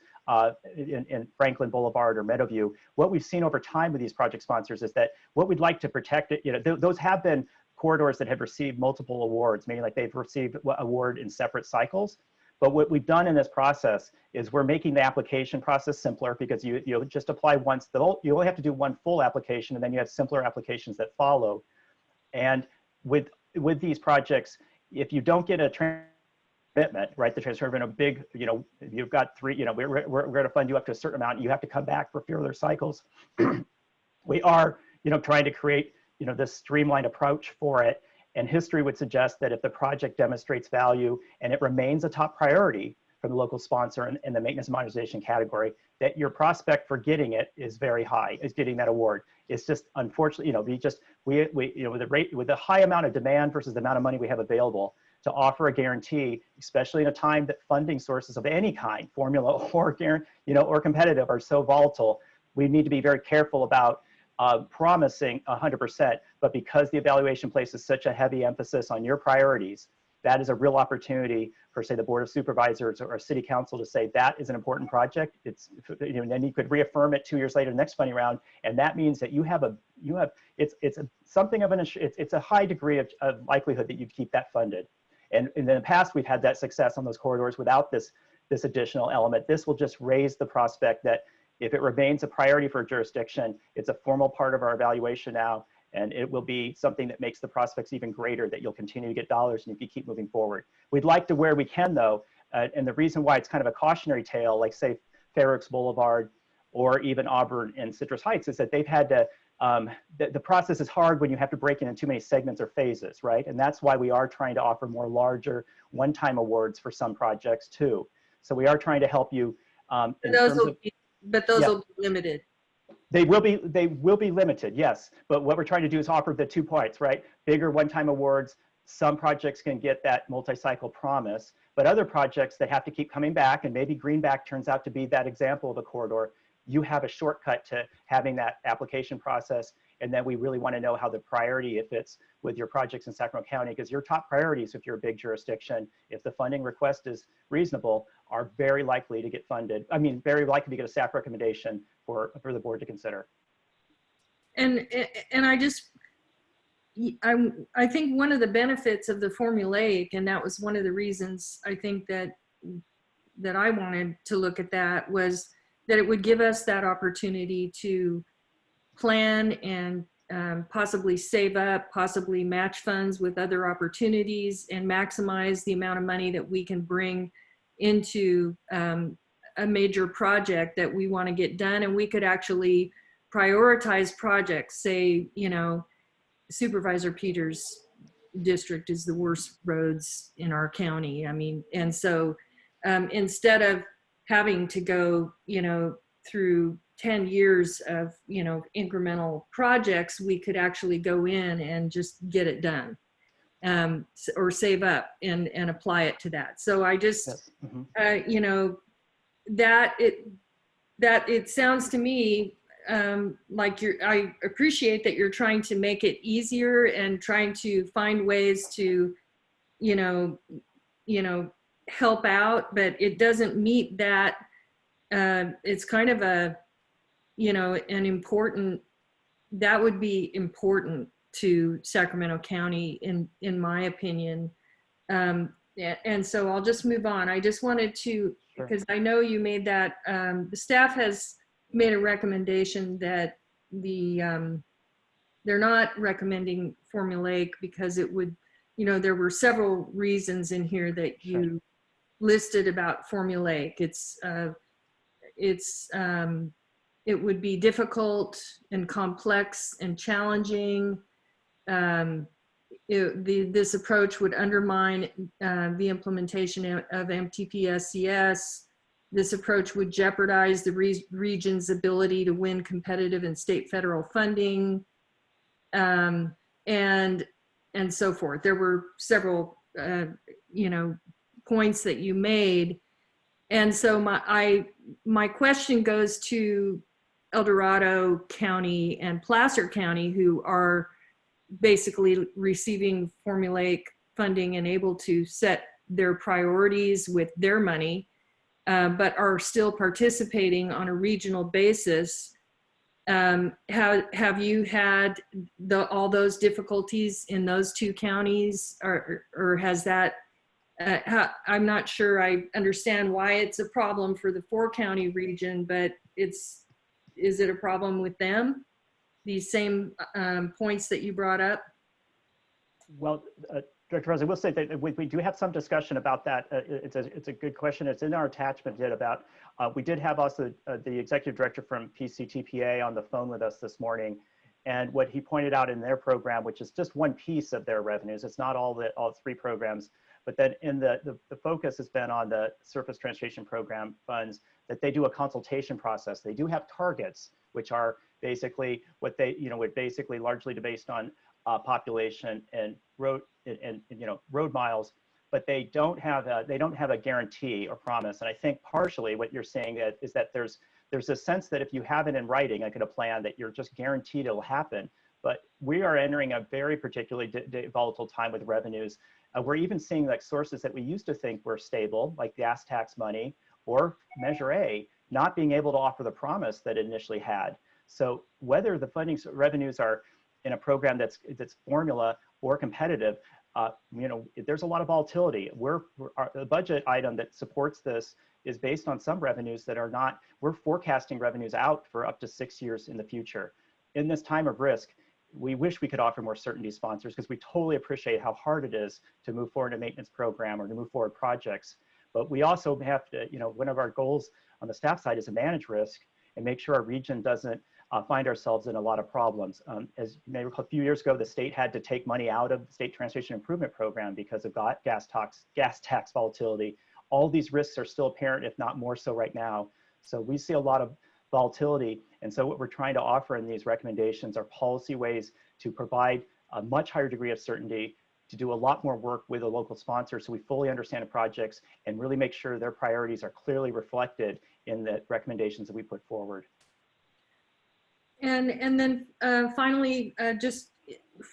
in Franklin Boulevard or Meadowview. What we've seen over time with these project sponsors is that what we'd like to protect it, you know, those have been corridors that have received multiple awards, meaning like they've received award in separate cycles. But what we've done in this process is we're making the application process simpler because you just apply once. You only have to do one full application, and then you have simpler applications that follow. And with these projects, if you don't get a commitment, right, the transfer of a big, you know, you've got 3, you know, we're going to fund you up to a certain amount. You have to come back for further cycles. We are, you know, trying to create, you know, this streamlined approach for it. And history would suggest that if the project demonstrates value and it remains a top priority for the local sponsor in the maintenance modernization category, that your prospect for getting it is very high, is getting that award. It's just, unfortunately, you know, we you know, with the high amount of demand versus the amount of money we have available, to offer a guarantee, especially in a time that funding sources of any kind, formula or, you know, or competitive, are so volatile, we need to be very careful about promising 100%, but because the evaluation places such a heavy emphasis on your priorities, that is a real opportunity for, say, the Board of Supervisors or City Council to say that is an important project. It's, you know, and then you could reaffirm it 2 years later, next funding round, and that means that it's a high degree of likelihood that you'd keep that funded. And in the past, we've had that success on those corridors without this additional element. This will just raise the prospect that if it remains a priority for a jurisdiction, it's a formal part of our evaluation now, And it will be something that makes the prospects even greater, that you'll continue to get dollars and if you keep moving forward. We'd like to, where we can though, and the reason why it's kind of a cautionary tale, like say Fair Oaks Boulevard or even Auburn and Citrus Heights, is that they've had to, the process is hard when you have to break it into too many segments or phases, right? And that's why we are trying to offer more larger one-time awards for some projects too. So we are trying to help you. But those will be limited. They will be limited, yes. But what we're trying to do is offer the 2 parts, right? Bigger one-time awards. Some projects can get that multi-cycle promise, but other projects, they have to keep coming back, and maybe Greenback turns out to be that example of a corridor. You have a shortcut to having that application process. And then we really want to know how the priority, if it's with your projects in Sacramento County, because your top priorities, if you're a big jurisdiction, if the funding request is reasonable, are very likely to get funded. I mean, very likely to get a staff recommendation for the board to consider. And I think one of the benefits of the formulaic, and that was one of the reasons I think that I wanted to look at that, was that it would give us that opportunity to plan and possibly save up, possibly match funds with other opportunities, and maximize the amount of money that we can bring into a major project that we want to get done. And we could actually prioritize projects. Say, you know, Supervisor Peters' district is the worst roads in our county. I mean, and so instead of having to go, you know, through 10 years of, you know, incremental projects, we could actually go in and just get it done, or save up and apply it to that. So I just, yes. Mm-hmm. You know, that it sounds to me like I appreciate that you're trying to make it easier and trying to find ways to, you know, help out, but it doesn't meet that. It's kind of a, you know, that would be important to Sacramento County in my opinion. And so I'll just move on. I just wanted to, sure. Because I know you made that, the staff has made a recommendation that they're not recommending formulaic because it would, you know, there were several reasons in here that you sure. listed about formulaic. It would be difficult and complex and challenging. This approach would undermine the implementation of MTP-SCS. This approach would jeopardize the region's ability to win competitive and state federal funding, and so forth. There were several, you know, points that you made. And so my question goes to El Dorado County and Placer County, who are basically receiving formulaic funding and able to set their priorities with their money, but are still participating on a regional basis. Have you had all those difficulties in those 2 counties, or has that, I'm not sure I understand why it's a problem for the 4-county region, but is it a problem with them? These same points that you brought up? Well, Director Rose, I will say that we do have some discussion about that. It's a good question. It's in our attachment about, we did have also the executive director from PCTPA on the phone with us this morning. And what he pointed out in their program, which is just one piece of their revenues, it's not all 3 programs, but then in the focus has been on the Surface Transportation Program funds, that they do a consultation process. They do have targets, which are basically what they, you know, would basically largely based on population and road road miles, but they don't have a guarantee or promise. And I think partially what you're saying is that there's a sense that if you have it in writing, like in a plan, that you're just guaranteed it'll happen. But we are entering a very particularly volatile time with revenues. We're even seeing like sources that we used to think were stable, like gas tax money or Measure A, not being able to offer the promise that it initially had. So whether the funding revenues are in a program that's formula or competitive, you know, there's a lot of volatility. The budget item that supports this is based on some revenues that are not, we're forecasting revenues out for up to 6 years in the future. In this time of risk, we wish we could offer more certainty to sponsors because we totally appreciate how hard it is to move forward a maintenance program or to move forward projects. But we also have to, one of our goals on the staff side is to manage risk and make sure our region doesn't find ourselves in a lot of problems. As you may recall, a few years ago, the state had to take money out of the State Transportation Improvement Program because of gas tax volatility. All these risks are still apparent, if not more so right now. So we see a lot of volatility. And so what we're trying to offer in these recommendations are policy ways to provide a much higher degree of certainty, to do a lot more work with a local sponsor so we fully understand the projects and really make sure their priorities are clearly reflected in the recommendations that we put forward. And then finally, just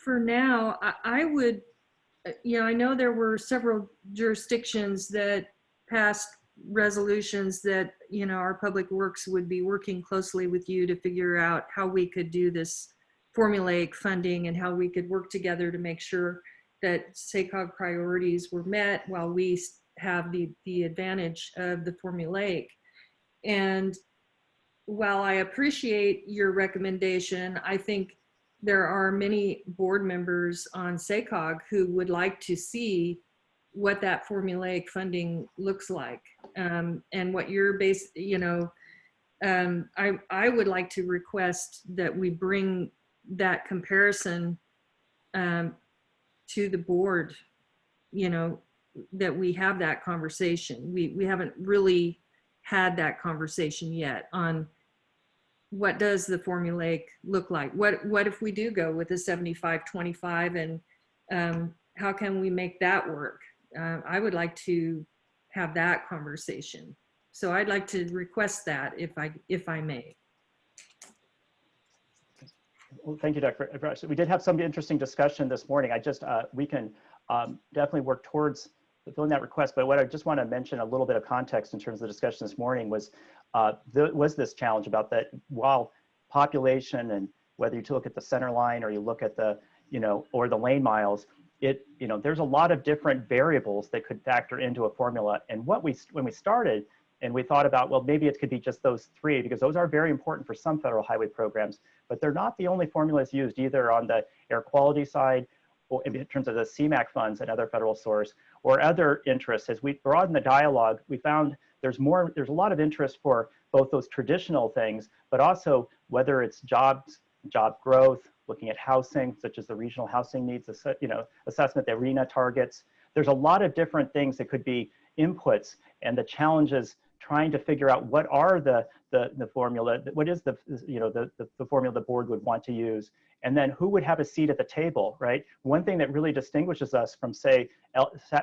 for now, I would, I know there were several jurisdictions that passed resolutions that, our public works would be working closely with you to figure out how we could do this formulaic funding and how we could work together to make sure that SACOG priorities were met while we have the advantage of the formulaic. And while I appreciate your recommendation, I think there are many board members on SACOG who would like to see what that formulaic funding looks like, and what your base, I would like to request that we bring that comparison to the board, that we have that conversation. We haven't really had that conversation yet on what does the formulaic look like? What if we do go with a 75-25, and how can we make that work? I would like to have that conversation. So I'd like to request that if I may. Well, thank you, Dr. Brush. We did have some interesting discussion this morning. We can definitely work towards fulfilling that request. But what I just want to mention a little bit of context in terms of the discussion this morning was this challenge about that while population and whether you look at the center line or you look at the, or the lane miles, there's a lot of different variables that could factor into a formula. And when we started and we thought about, well, maybe it could be just those three because those are very important for some federal highway programs, but they're not the only formulas used either on the air quality side or in terms of the CMAQ funds and other federal source or other interests. As we broaden the dialogue, we found there's a lot of interest for both those traditional things, but also whether it's jobs, job growth, looking at housing, such as the regional housing needs, assessment, the arena targets. There's a lot of different things that could be inputs, and the challenge is trying to figure out what are the formula, what is the formula the board would want to use, and then who would have a seat at the table, right? One thing that really distinguishes us from, say,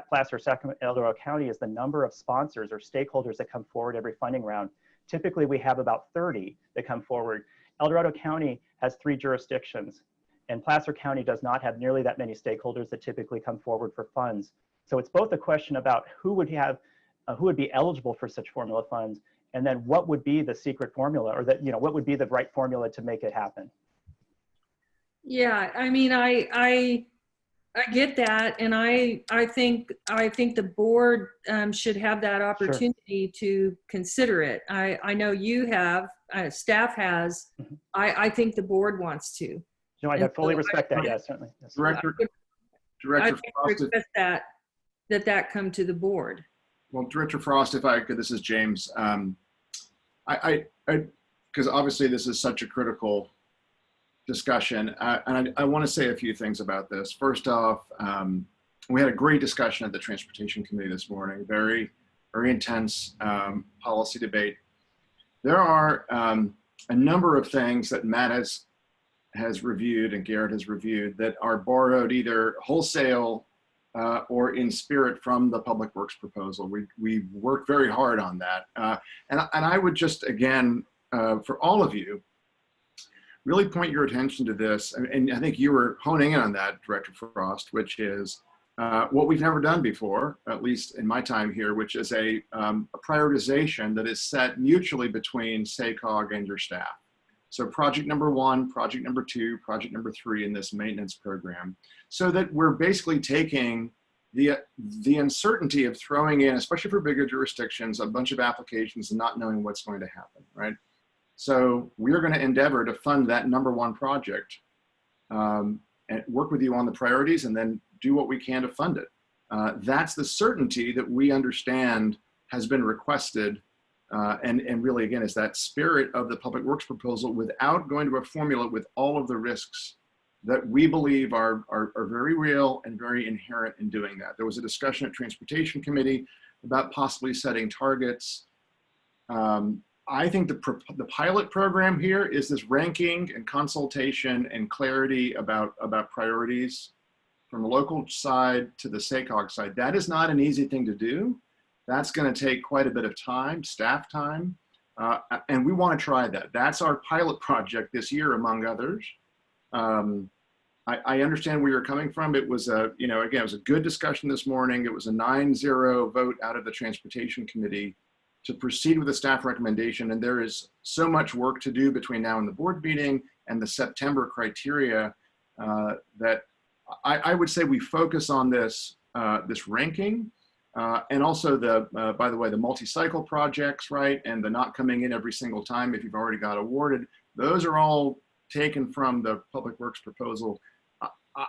Placer, Sacramento, El Dorado County is the number of sponsors or stakeholders that come forward every funding round. Typically, we have about 30 that come forward. El Dorado County has 3 jurisdictions, and Placer County does not have nearly that many stakeholders that typically come forward for funds. So it's both a question about who would be eligible for such formula funds, and then what would be the secret formula, or what would be the right formula to make it happen. Yeah, I mean, I get that, and I think the board should have that opportunity to consider it. I know you have, staff has. I think the board wants to. No, I fully respect that. Yeah, certainly. Yes. Director Frost, that come to the board. Well, Director Frost, if I could, this is James. Because obviously this is such a critical discussion, and I want to say a few things about this. First off, we had a great discussion at the Transportation Committee this morning. Very, very intense policy debate. There are a number of things that Matt has reviewed and Garrett has reviewed that are borrowed either wholesale or in spirit from the Public Works proposal. We worked very hard on that. And I would just, again, for all of you, really point your attention to this. And I think you were honing in on that, Director Frost, which is what we've never done before, at least in my time here, which is a prioritization that is set mutually between SACOG and your staff. So project number 1, project number 2, project number 3 in this maintenance program, so that we're basically taking the uncertainty of throwing in, especially for bigger jurisdictions, a bunch of applications and not knowing what's going to happen, right? So we're going to endeavor to fund that number 1 project and work with you on the priorities, and then do what we can to fund it. That's the certainty that we understand has been requested. And really, again, is that spirit of the public works proposal without going to a formula with all of the risks that we believe are very real and very inherent in doing that. There was a discussion at Transportation Committee about possibly setting targets. I think the pilot program here is this ranking and consultation and clarity about priorities from the local side to the SACOG side. That is not an easy thing to do. That's going to take quite a bit of time, staff time, and we want to try that. That's our pilot project this year, among others. I understand where you're coming from. It was again, it was a good discussion this morning. It was a 9-0 vote out of the Transportation Committee to proceed with the staff recommendation. And there is so much work to do between now and the board meeting and the September criteria that I would say we focus on this ranking and also by the way, the multi-cycle projects, right? And the not coming in every single time if you've already got awarded. Those are all taken from the Public Works proposal.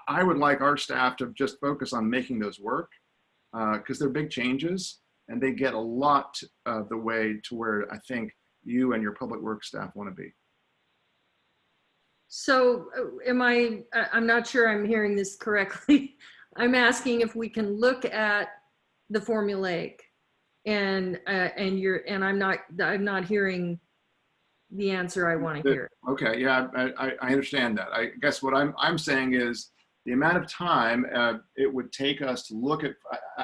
I would like our staff to just focus on making those work because they're big changes and they get a lot of the way to where I think you and your Public Works staff want to be. So I'm not sure I'm hearing this correctly. I'm asking if we can look at the formulaic and I'm not hearing the answer I want to hear. Okay, yeah, I understand that. I guess what I'm saying is the amount of time it would take us to look at,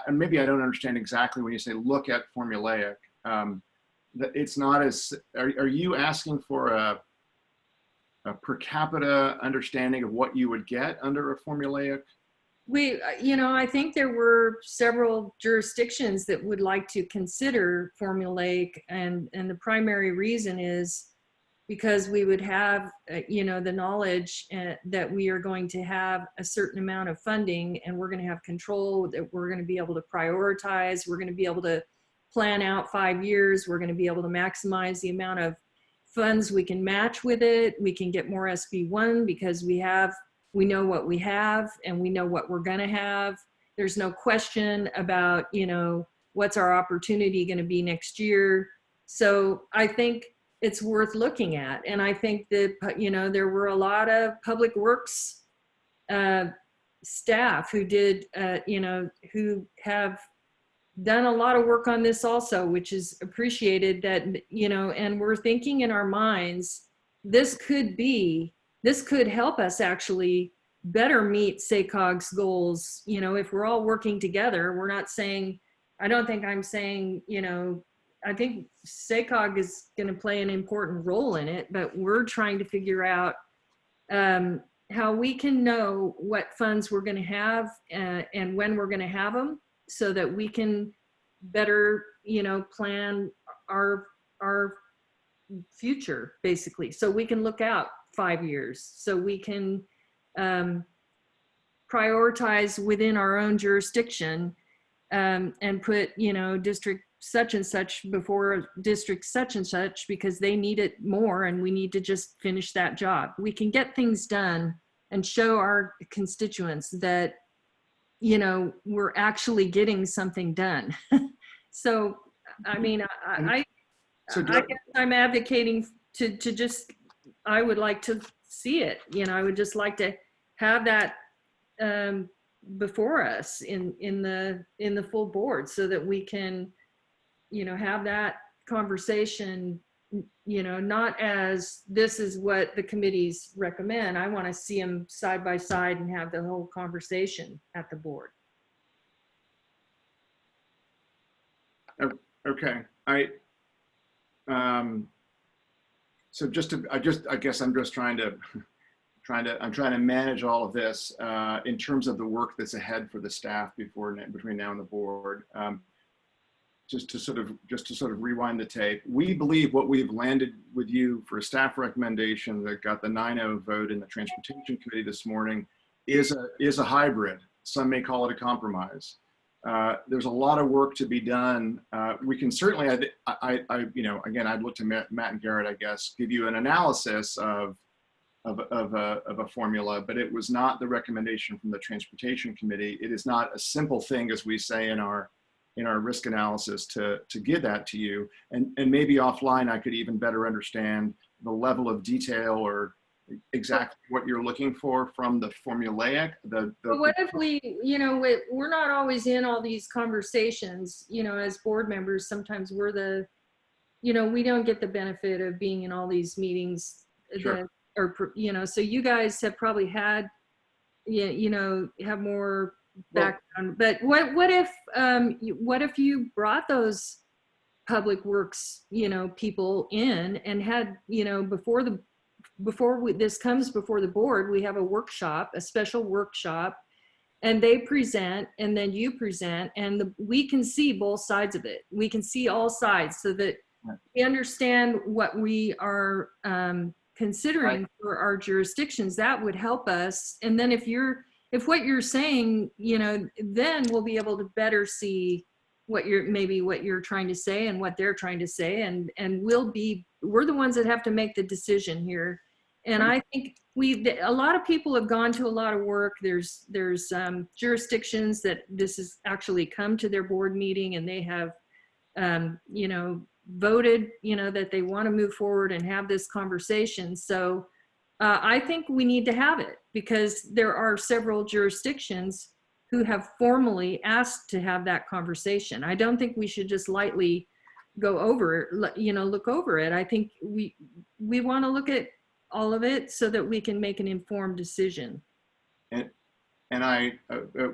and maybe I don't understand exactly when you say look at formulaic. It's not as, are you asking for a per capita understanding of what you would get under a formulaic? I think there were several jurisdictions that would like to consider formulaic, and the primary reason is because we would have, the knowledge that we are going to have a certain amount of funding, and we're going to have control, that we're going to be able to prioritize, we're going to be able to plan out 5 years, we're going to be able to maximize the amount of funds we can match with it, we can get more SB1 because we know what we have and we know what we're going to have. There's no question about, what's our opportunity going to be next year. So I think it's worth looking at. And I think that, there were a lot of Public Works staff who did, who have done a lot of work on this also, which is appreciated that, and we're thinking in our minds, this could help us actually better meet SACOG's goals. If we're all working together, we're not saying, I don't think I'm saying, I think SACOG is going to play an important role in it, but we're trying to figure out how we can know what funds we're going to have and when we're going to have them so that we can better, plan our future, basically. So we can look out 5 years, so we can prioritize within our own jurisdiction and put, district such and such before district such and such because they need it more and we need to just finish that job. We can get things done and show our constituents that, we're actually getting something done. So, I mean, I guess I'm advocating to just, I would like to see it. I would just like to have that before us in the full board so that we can, have that conversation, not as this is what the committees recommend. I want to see them side by side and have the whole conversation at the board. Okay, so I guess I'm just trying to manage all of this in terms of the work that's ahead for the staff between now and the board. Just to sort of rewind the tape, we believe what we've landed with you for a staff recommendation that got the 9-0 vote in the Transportation Committee this morning is a hybrid. Some may call it a compromise. There's a lot of work to be done. We can certainly, again, I'd look to Matt and Garrett, I guess, give you an analysis of of a formula, but it was not the recommendation from the Transportation Committee. It is not a simple thing, as we say in our risk analysis, to give that to you. And maybe offline, I could even better understand the level of detail or exactly what you're looking for from the formulaic. But what if we, we're not always in all these conversations, as board members. Sometimes we're the, we don't get the benefit of being in all these meetings. Sure. So you guys have probably had, have more background. But what if you brought those public works, people in and had, before this comes before the board, we have a workshop, a special workshop, and they present, and then you present, and we can see both sides of it. We can see all sides so that we understand what we are considering for our jurisdictions. That would help us. And then if what you're saying, then we'll be able to better see what you're trying to say and what they're trying to say, and we're the ones that have to make the decision here. And I think a lot of people have gone to a lot of work. There's jurisdictions that this has actually come to their board meeting, and they have voted that they want to move forward and have this conversation. So I think we need to have it, because there are several jurisdictions who have formally asked to have that conversation. I don't think we should just lightly go over it, look over it. I think we want to look at all of it so that we can make an informed decision. And I,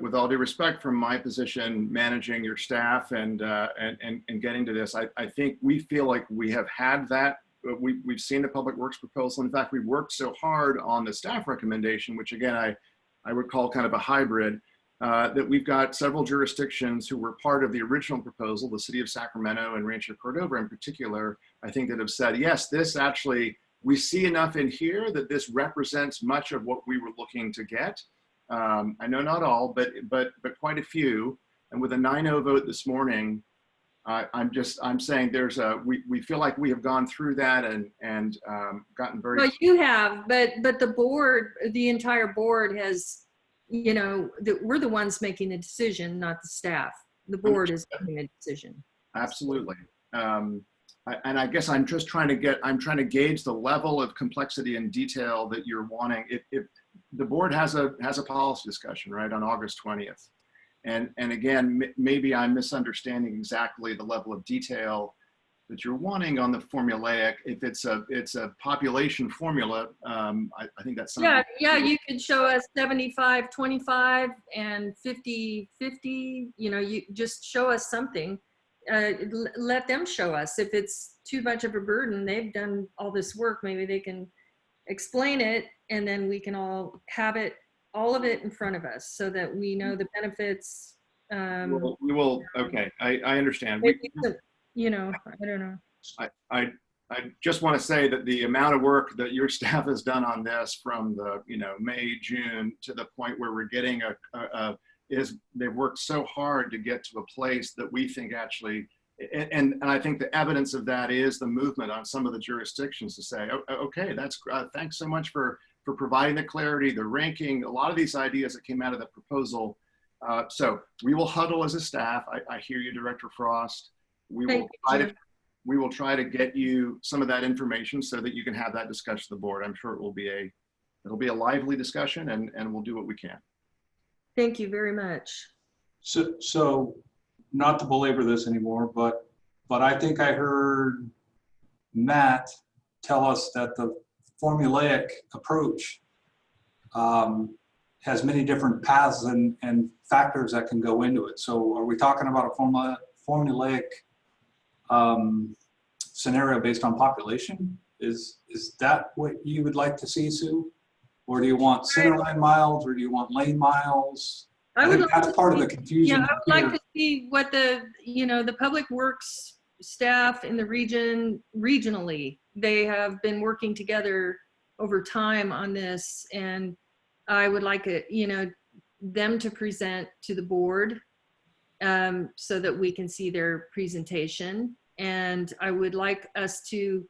with all due respect from my position, managing your staff and getting to this, I think we feel like we have had that. We've seen the public works proposal. In fact, we worked so hard on the staff recommendation, which again, I would call kind of a hybrid, that we've got several jurisdictions who were part of the original proposal, the city of Sacramento and Rancho Cordova in particular, I think, that have said, yes, this actually, we see enough in here that this represents much of what we were looking to get. I know not all, but quite a few. And with a 9-0 vote this morning, I'm saying we feel like we have gone through that and gotten very. Well, you have, but the board, the entire board has, we're the ones making the decision, not the staff. The board is making the decision. Absolutely. And I guess I'm just trying to gauge the level of complexity and detail that you're wanting. If the board has a policy discussion, right, on August 20th. And again, maybe I'm misunderstanding exactly the level of detail that you're wanting on the formulaic. If it's a population formula, I think that's something. Yeah, you could show us 75-25 and 50-50. You just show us something. Let them show us. If it's too much of a burden, they've done all this work. Maybe they can explain it, and then we can all have it, all of it in front of us, so that we know the benefits. We will. Okay, I understand. I don't know. I just want to say that the amount of work that your staff has done on this, from the May, June, to the point where we're getting they've worked so hard to get to a place that we think actually, and I think the evidence of that is the movement on some of the jurisdictions to say, okay, that's thanks so much for providing the clarity, the ranking, a lot of these ideas that came out of the proposal. So we will huddle as a staff. I hear you, Director Frost. We will try to get you some of that information so that you can have that discussion with the board. I'm sure it'll be a lively discussion, and we'll do what we can. Thank you very much. So not to belabor this anymore, but I think I heard Matt tell us that the formulaic approach has many different paths and factors that can go into it. So are we talking about a formulaic scenario based on population? Is that what you would like to see, Sue? Or do you want centerline miles, or do you want lane miles? I think that's part of the confusion. Yeah, I would like to see what the public works staff in the region, regionally, they have been working together over time on this, and I would like them to present to the board so that we can see their presentation. And I would like us to,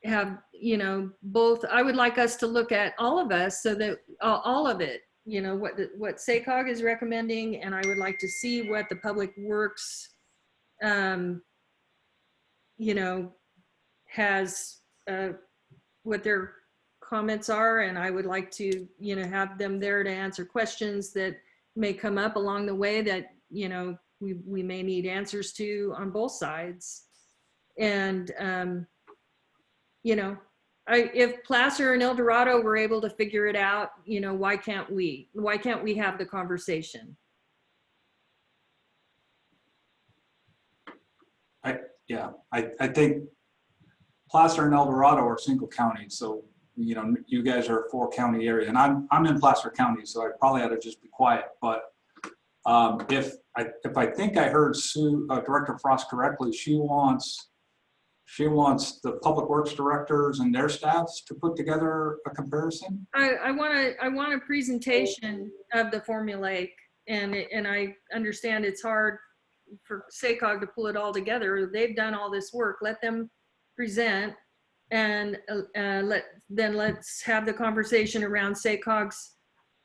you know, both, I would like us to look at all of us so that all of it, you know, what SACOG is recommending, and I would like to see what the Public Works, you know, has, what their comments are, and I would like to, you know, have them there to answer questions that may come up along the way that, you know, we may need answers to on both sides. And, you know, if Placer and El Dorado were able to figure it out, you know, why can't we? Why can't we have the conversation? I think Placer and El Dorado are single counties, so you know you guys are a 4-county area, and I'm in Placer County, so I probably ought to just be quiet. But if I think I heard Director Frost correctly, she wants the Public Works directors and their staffs to put together a comparison. I want a presentation of the formulaic, and I understand it's hard for SACOG to pull it all together. They've done all this work. Let them present, and let's have the conversation around SACOG's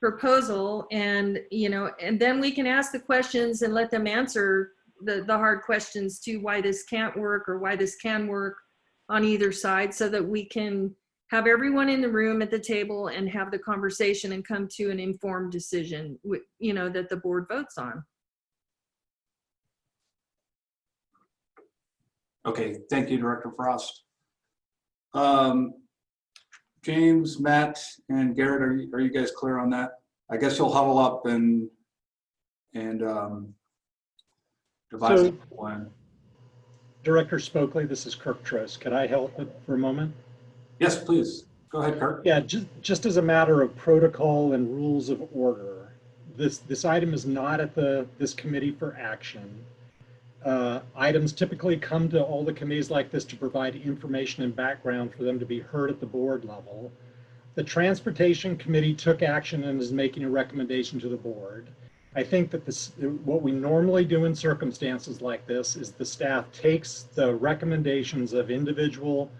proposal, and you know, and then we can ask the questions and let them answer the hard questions too, why this can't work or why this can work on either side, so that we can have everyone in the room at the table and have the conversation and come to an informed decision, you know, that the board votes on. Okay, thank you, Director Frost. James, Matt, and Garrett, are you guys clear on that? I guess you'll huddle up and devise a plan. Director Spokley, this is Kirk Truss. Could I help for a moment? Yes, please. Go ahead, Kirk. Yeah, just as a matter of protocol and rules of order, this item is not at this committee for action. Items typically come to all the committees like this to provide information and background for them to be heard at the board level. The Transportation Committee took action and is making a recommendation to the board. I think that what we normally do in circumstances like this is the staff takes the recommendations of individual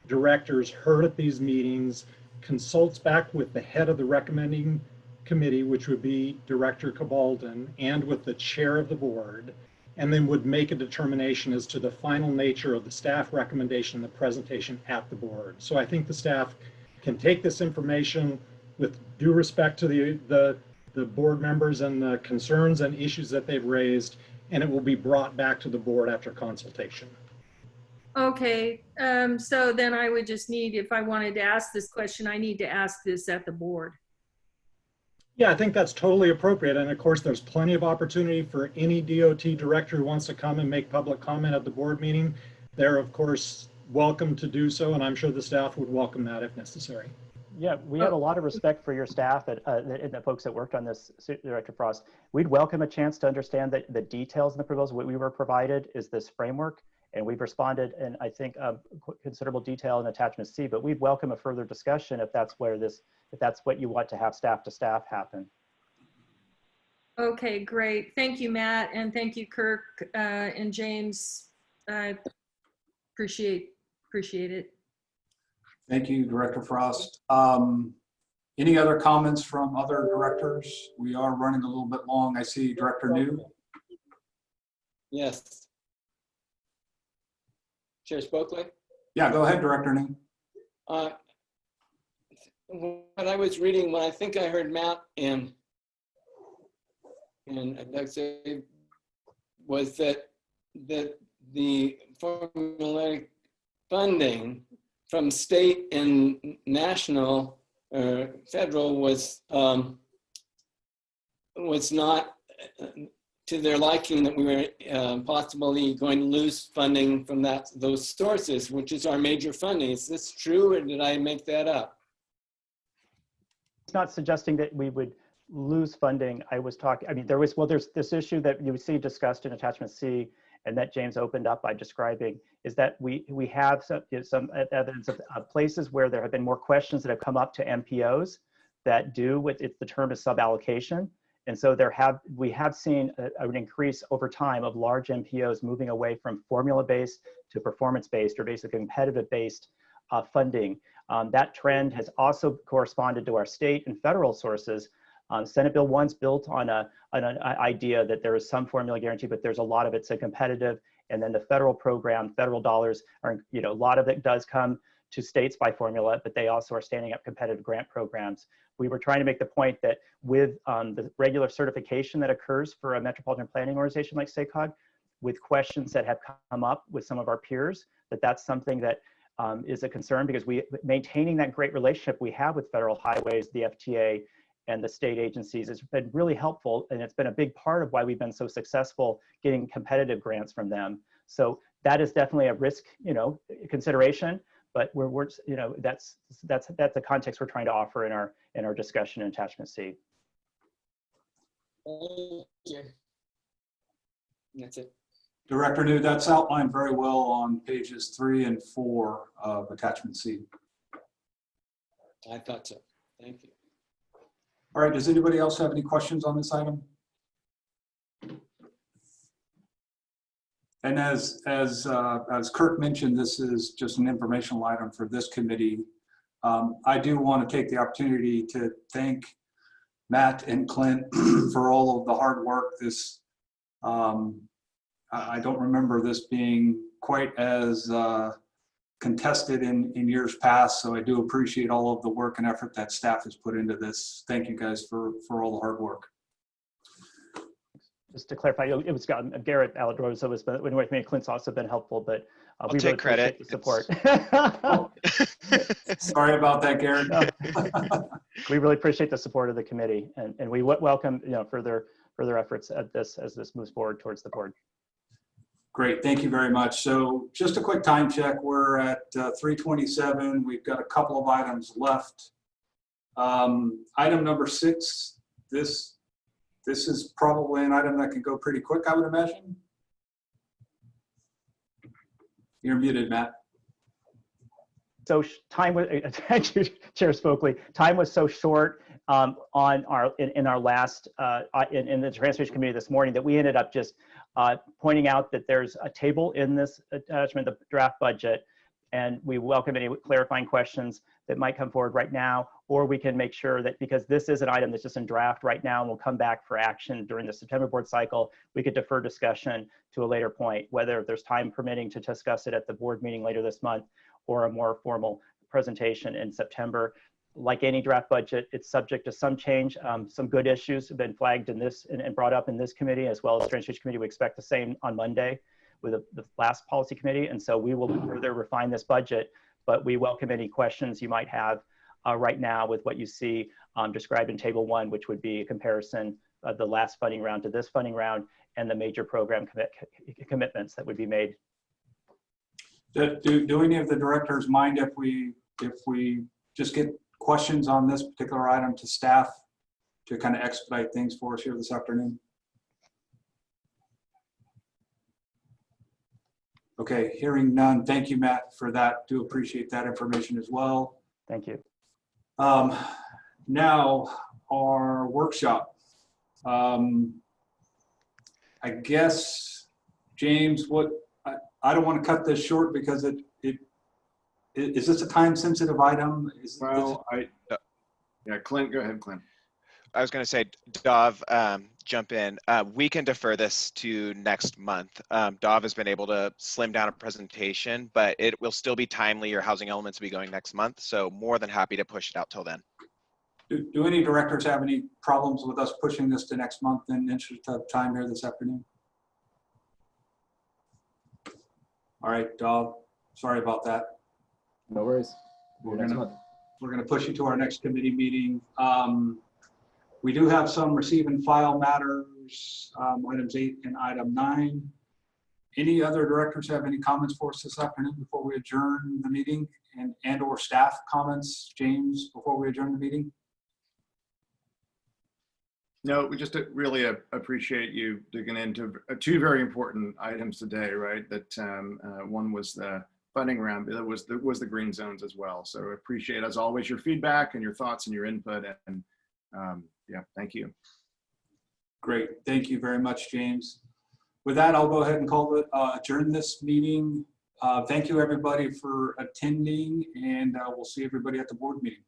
directors heard at these meetings, consults back with the head of the recommending committee, which would be Director Cabalden, and with the chair of the board, and then would make a determination as to the final nature of the staff recommendation and the presentation at the board. So I think the staff can take this information with due respect to the board members and the concerns and issues that they've raised, and it will be brought back to the board after consultation. Okay, so then I would just need, if I wanted to ask this question, I need to ask this at the board. Yeah, I think that's totally appropriate. And of course, there's plenty of opportunity for any DOT director who wants to come and make public comment at the board meeting. They're of course welcome to do so, and I'm sure the staff would welcome that if necessary. Yeah, we have a lot of respect for your staff and the folks that worked on this, Director Frost. We'd welcome a chance to understand the details in the proposal. What we were provided is this framework, and we've responded in, I think, considerable detail in attachment C, but we'd welcome a further discussion if that's what you want to have staff to staff happen. Okay, great. Thank you, Matt, and thank you, Kirk and James. I appreciate it. Thank you, Director Frost. Any other comments from other directors? We are running a little bit long. I see Director New. Yes. Chair Spokley? Yeah, go ahead, Director New. What I was reading, when I think I heard Matt and Doug say, was that the formulaic funding from state and national federal was not to their liking, that we were possibly going to lose funding from those sources, which is our major funding. Is this true, or did I make that up? It's not suggesting that we would lose funding. I was talking, I mean, there's this issue that you see discussed in attachment C, and that James opened up by describing, is that we have some evidence of places where there have been more questions that have come up to MPOs that do with it. The term is suballocation. And so we have seen an increase over time of large MPOs moving away from formula-based to performance-based, or basically competitive-based funding. That trend has also corresponded to our state and federal sources. Senate Bill 1's built on an idea that there is some formula guarantee, but there's a lot of it's a competitive. And then the federal program, federal dollars are, a lot of it does come to states by formula, but they also are standing up competitive grant programs. We were trying to make the point that with the regular certification that occurs for a metropolitan planning organization like SACOG, with questions that have come up with some of our peers, that's something that is a concern, because maintaining that great relationship we have with federal highways, the FTA, and the state agencies has been really helpful, and it's been a big part of why we've been so successful getting competitive grants from them. So that is definitely a risk, consideration, but that's the context we're trying to offer in our discussion in attachment C. Thank you. That's it. Director New, that's outlined very well on pages 3 and 4 of attachment C. I thought so. Thank you. All right, does anybody else have any questions on this item? And as Kirk mentioned, this is just an informational item for this committee. I do want to take the opportunity to thank Matt and Clint for all of the hard work. This, I don't remember this being quite as contested in years past, so I do appreciate all of the work and effort that staff has put into this. Thank you guys for all the hard work. Just to clarify, it was Garrett Aladroza was been with me. Clint's also been helpful, but we really appreciate the support. Sorry about that, Garrett. We really appreciate the support of the committee, and we welcome further efforts at this as this moves forward towards the board. Great, thank you very much. So just a quick time check. We're at 3:27. We've got a couple of items left. Item number 6. This is probably an item that can go pretty quick, I would imagine. You're muted, Matt. So time was, thank you, Chair Spokley. Time was so short in our last in the Transportation Committee this morning that we ended up just pointing out that there's a table in this attachment, the draft budget, and we welcome any clarifying questions that might come forward right now, or we can make sure that, because this is an item that's just in draft right now and will come back for action during the September board cycle, we could defer discussion to a later point, whether there's time permitting to discuss it at the board meeting later this month or a more formal presentation in September. Like any draft budget, it's subject to some change. Some good issues have been flagged in this and brought up in this committee, as well as the Transportation Committee. We expect the same on Monday with the last policy committee. And so we will further refine this budget, but we welcome any questions you might have right now with what you see described in table 1, which would be a comparison of the last funding round to this funding round and the major program commitments that would be made. Do any of the directors mind if we just get questions on this particular item to staff to kind of expedite things for us here this afternoon? Okay, hearing none. Thank you, Matt, for that. Do appreciate that information as well. Thank you. Now, our workshop. I guess, James, I don't want to cut this short because is this a time-sensitive item? Yeah, Clint, go ahead, Clint. I was going to say, Dov, jump in. We can defer this to next month. Dov has been able to slim down a presentation, but it will still be timely. Your housing elements will be going next month, so more than happy to push it out till then. Do any directors have any problems with us pushing this to next month in interest of time here this afternoon? All right, Dov, sorry about that. No worries. We're gonna push you to our next committee meeting. We do have some receive and file matters, items 8 and item 9. Any other directors have any comments for us this afternoon before we adjourn the meeting, and or staff comments, James, before we adjourn the meeting? No, we just really appreciate you digging into 2 very important items today, right? That one was the funding round, but that was the green zones as well. So appreciate, as always, your feedback and your thoughts and your input, and yeah, thank you. Great, thank you very much, James. With that, I'll go ahead and call it adjourn this meeting. Thank you, everybody, for attending, and we'll see everybody at the board meeting.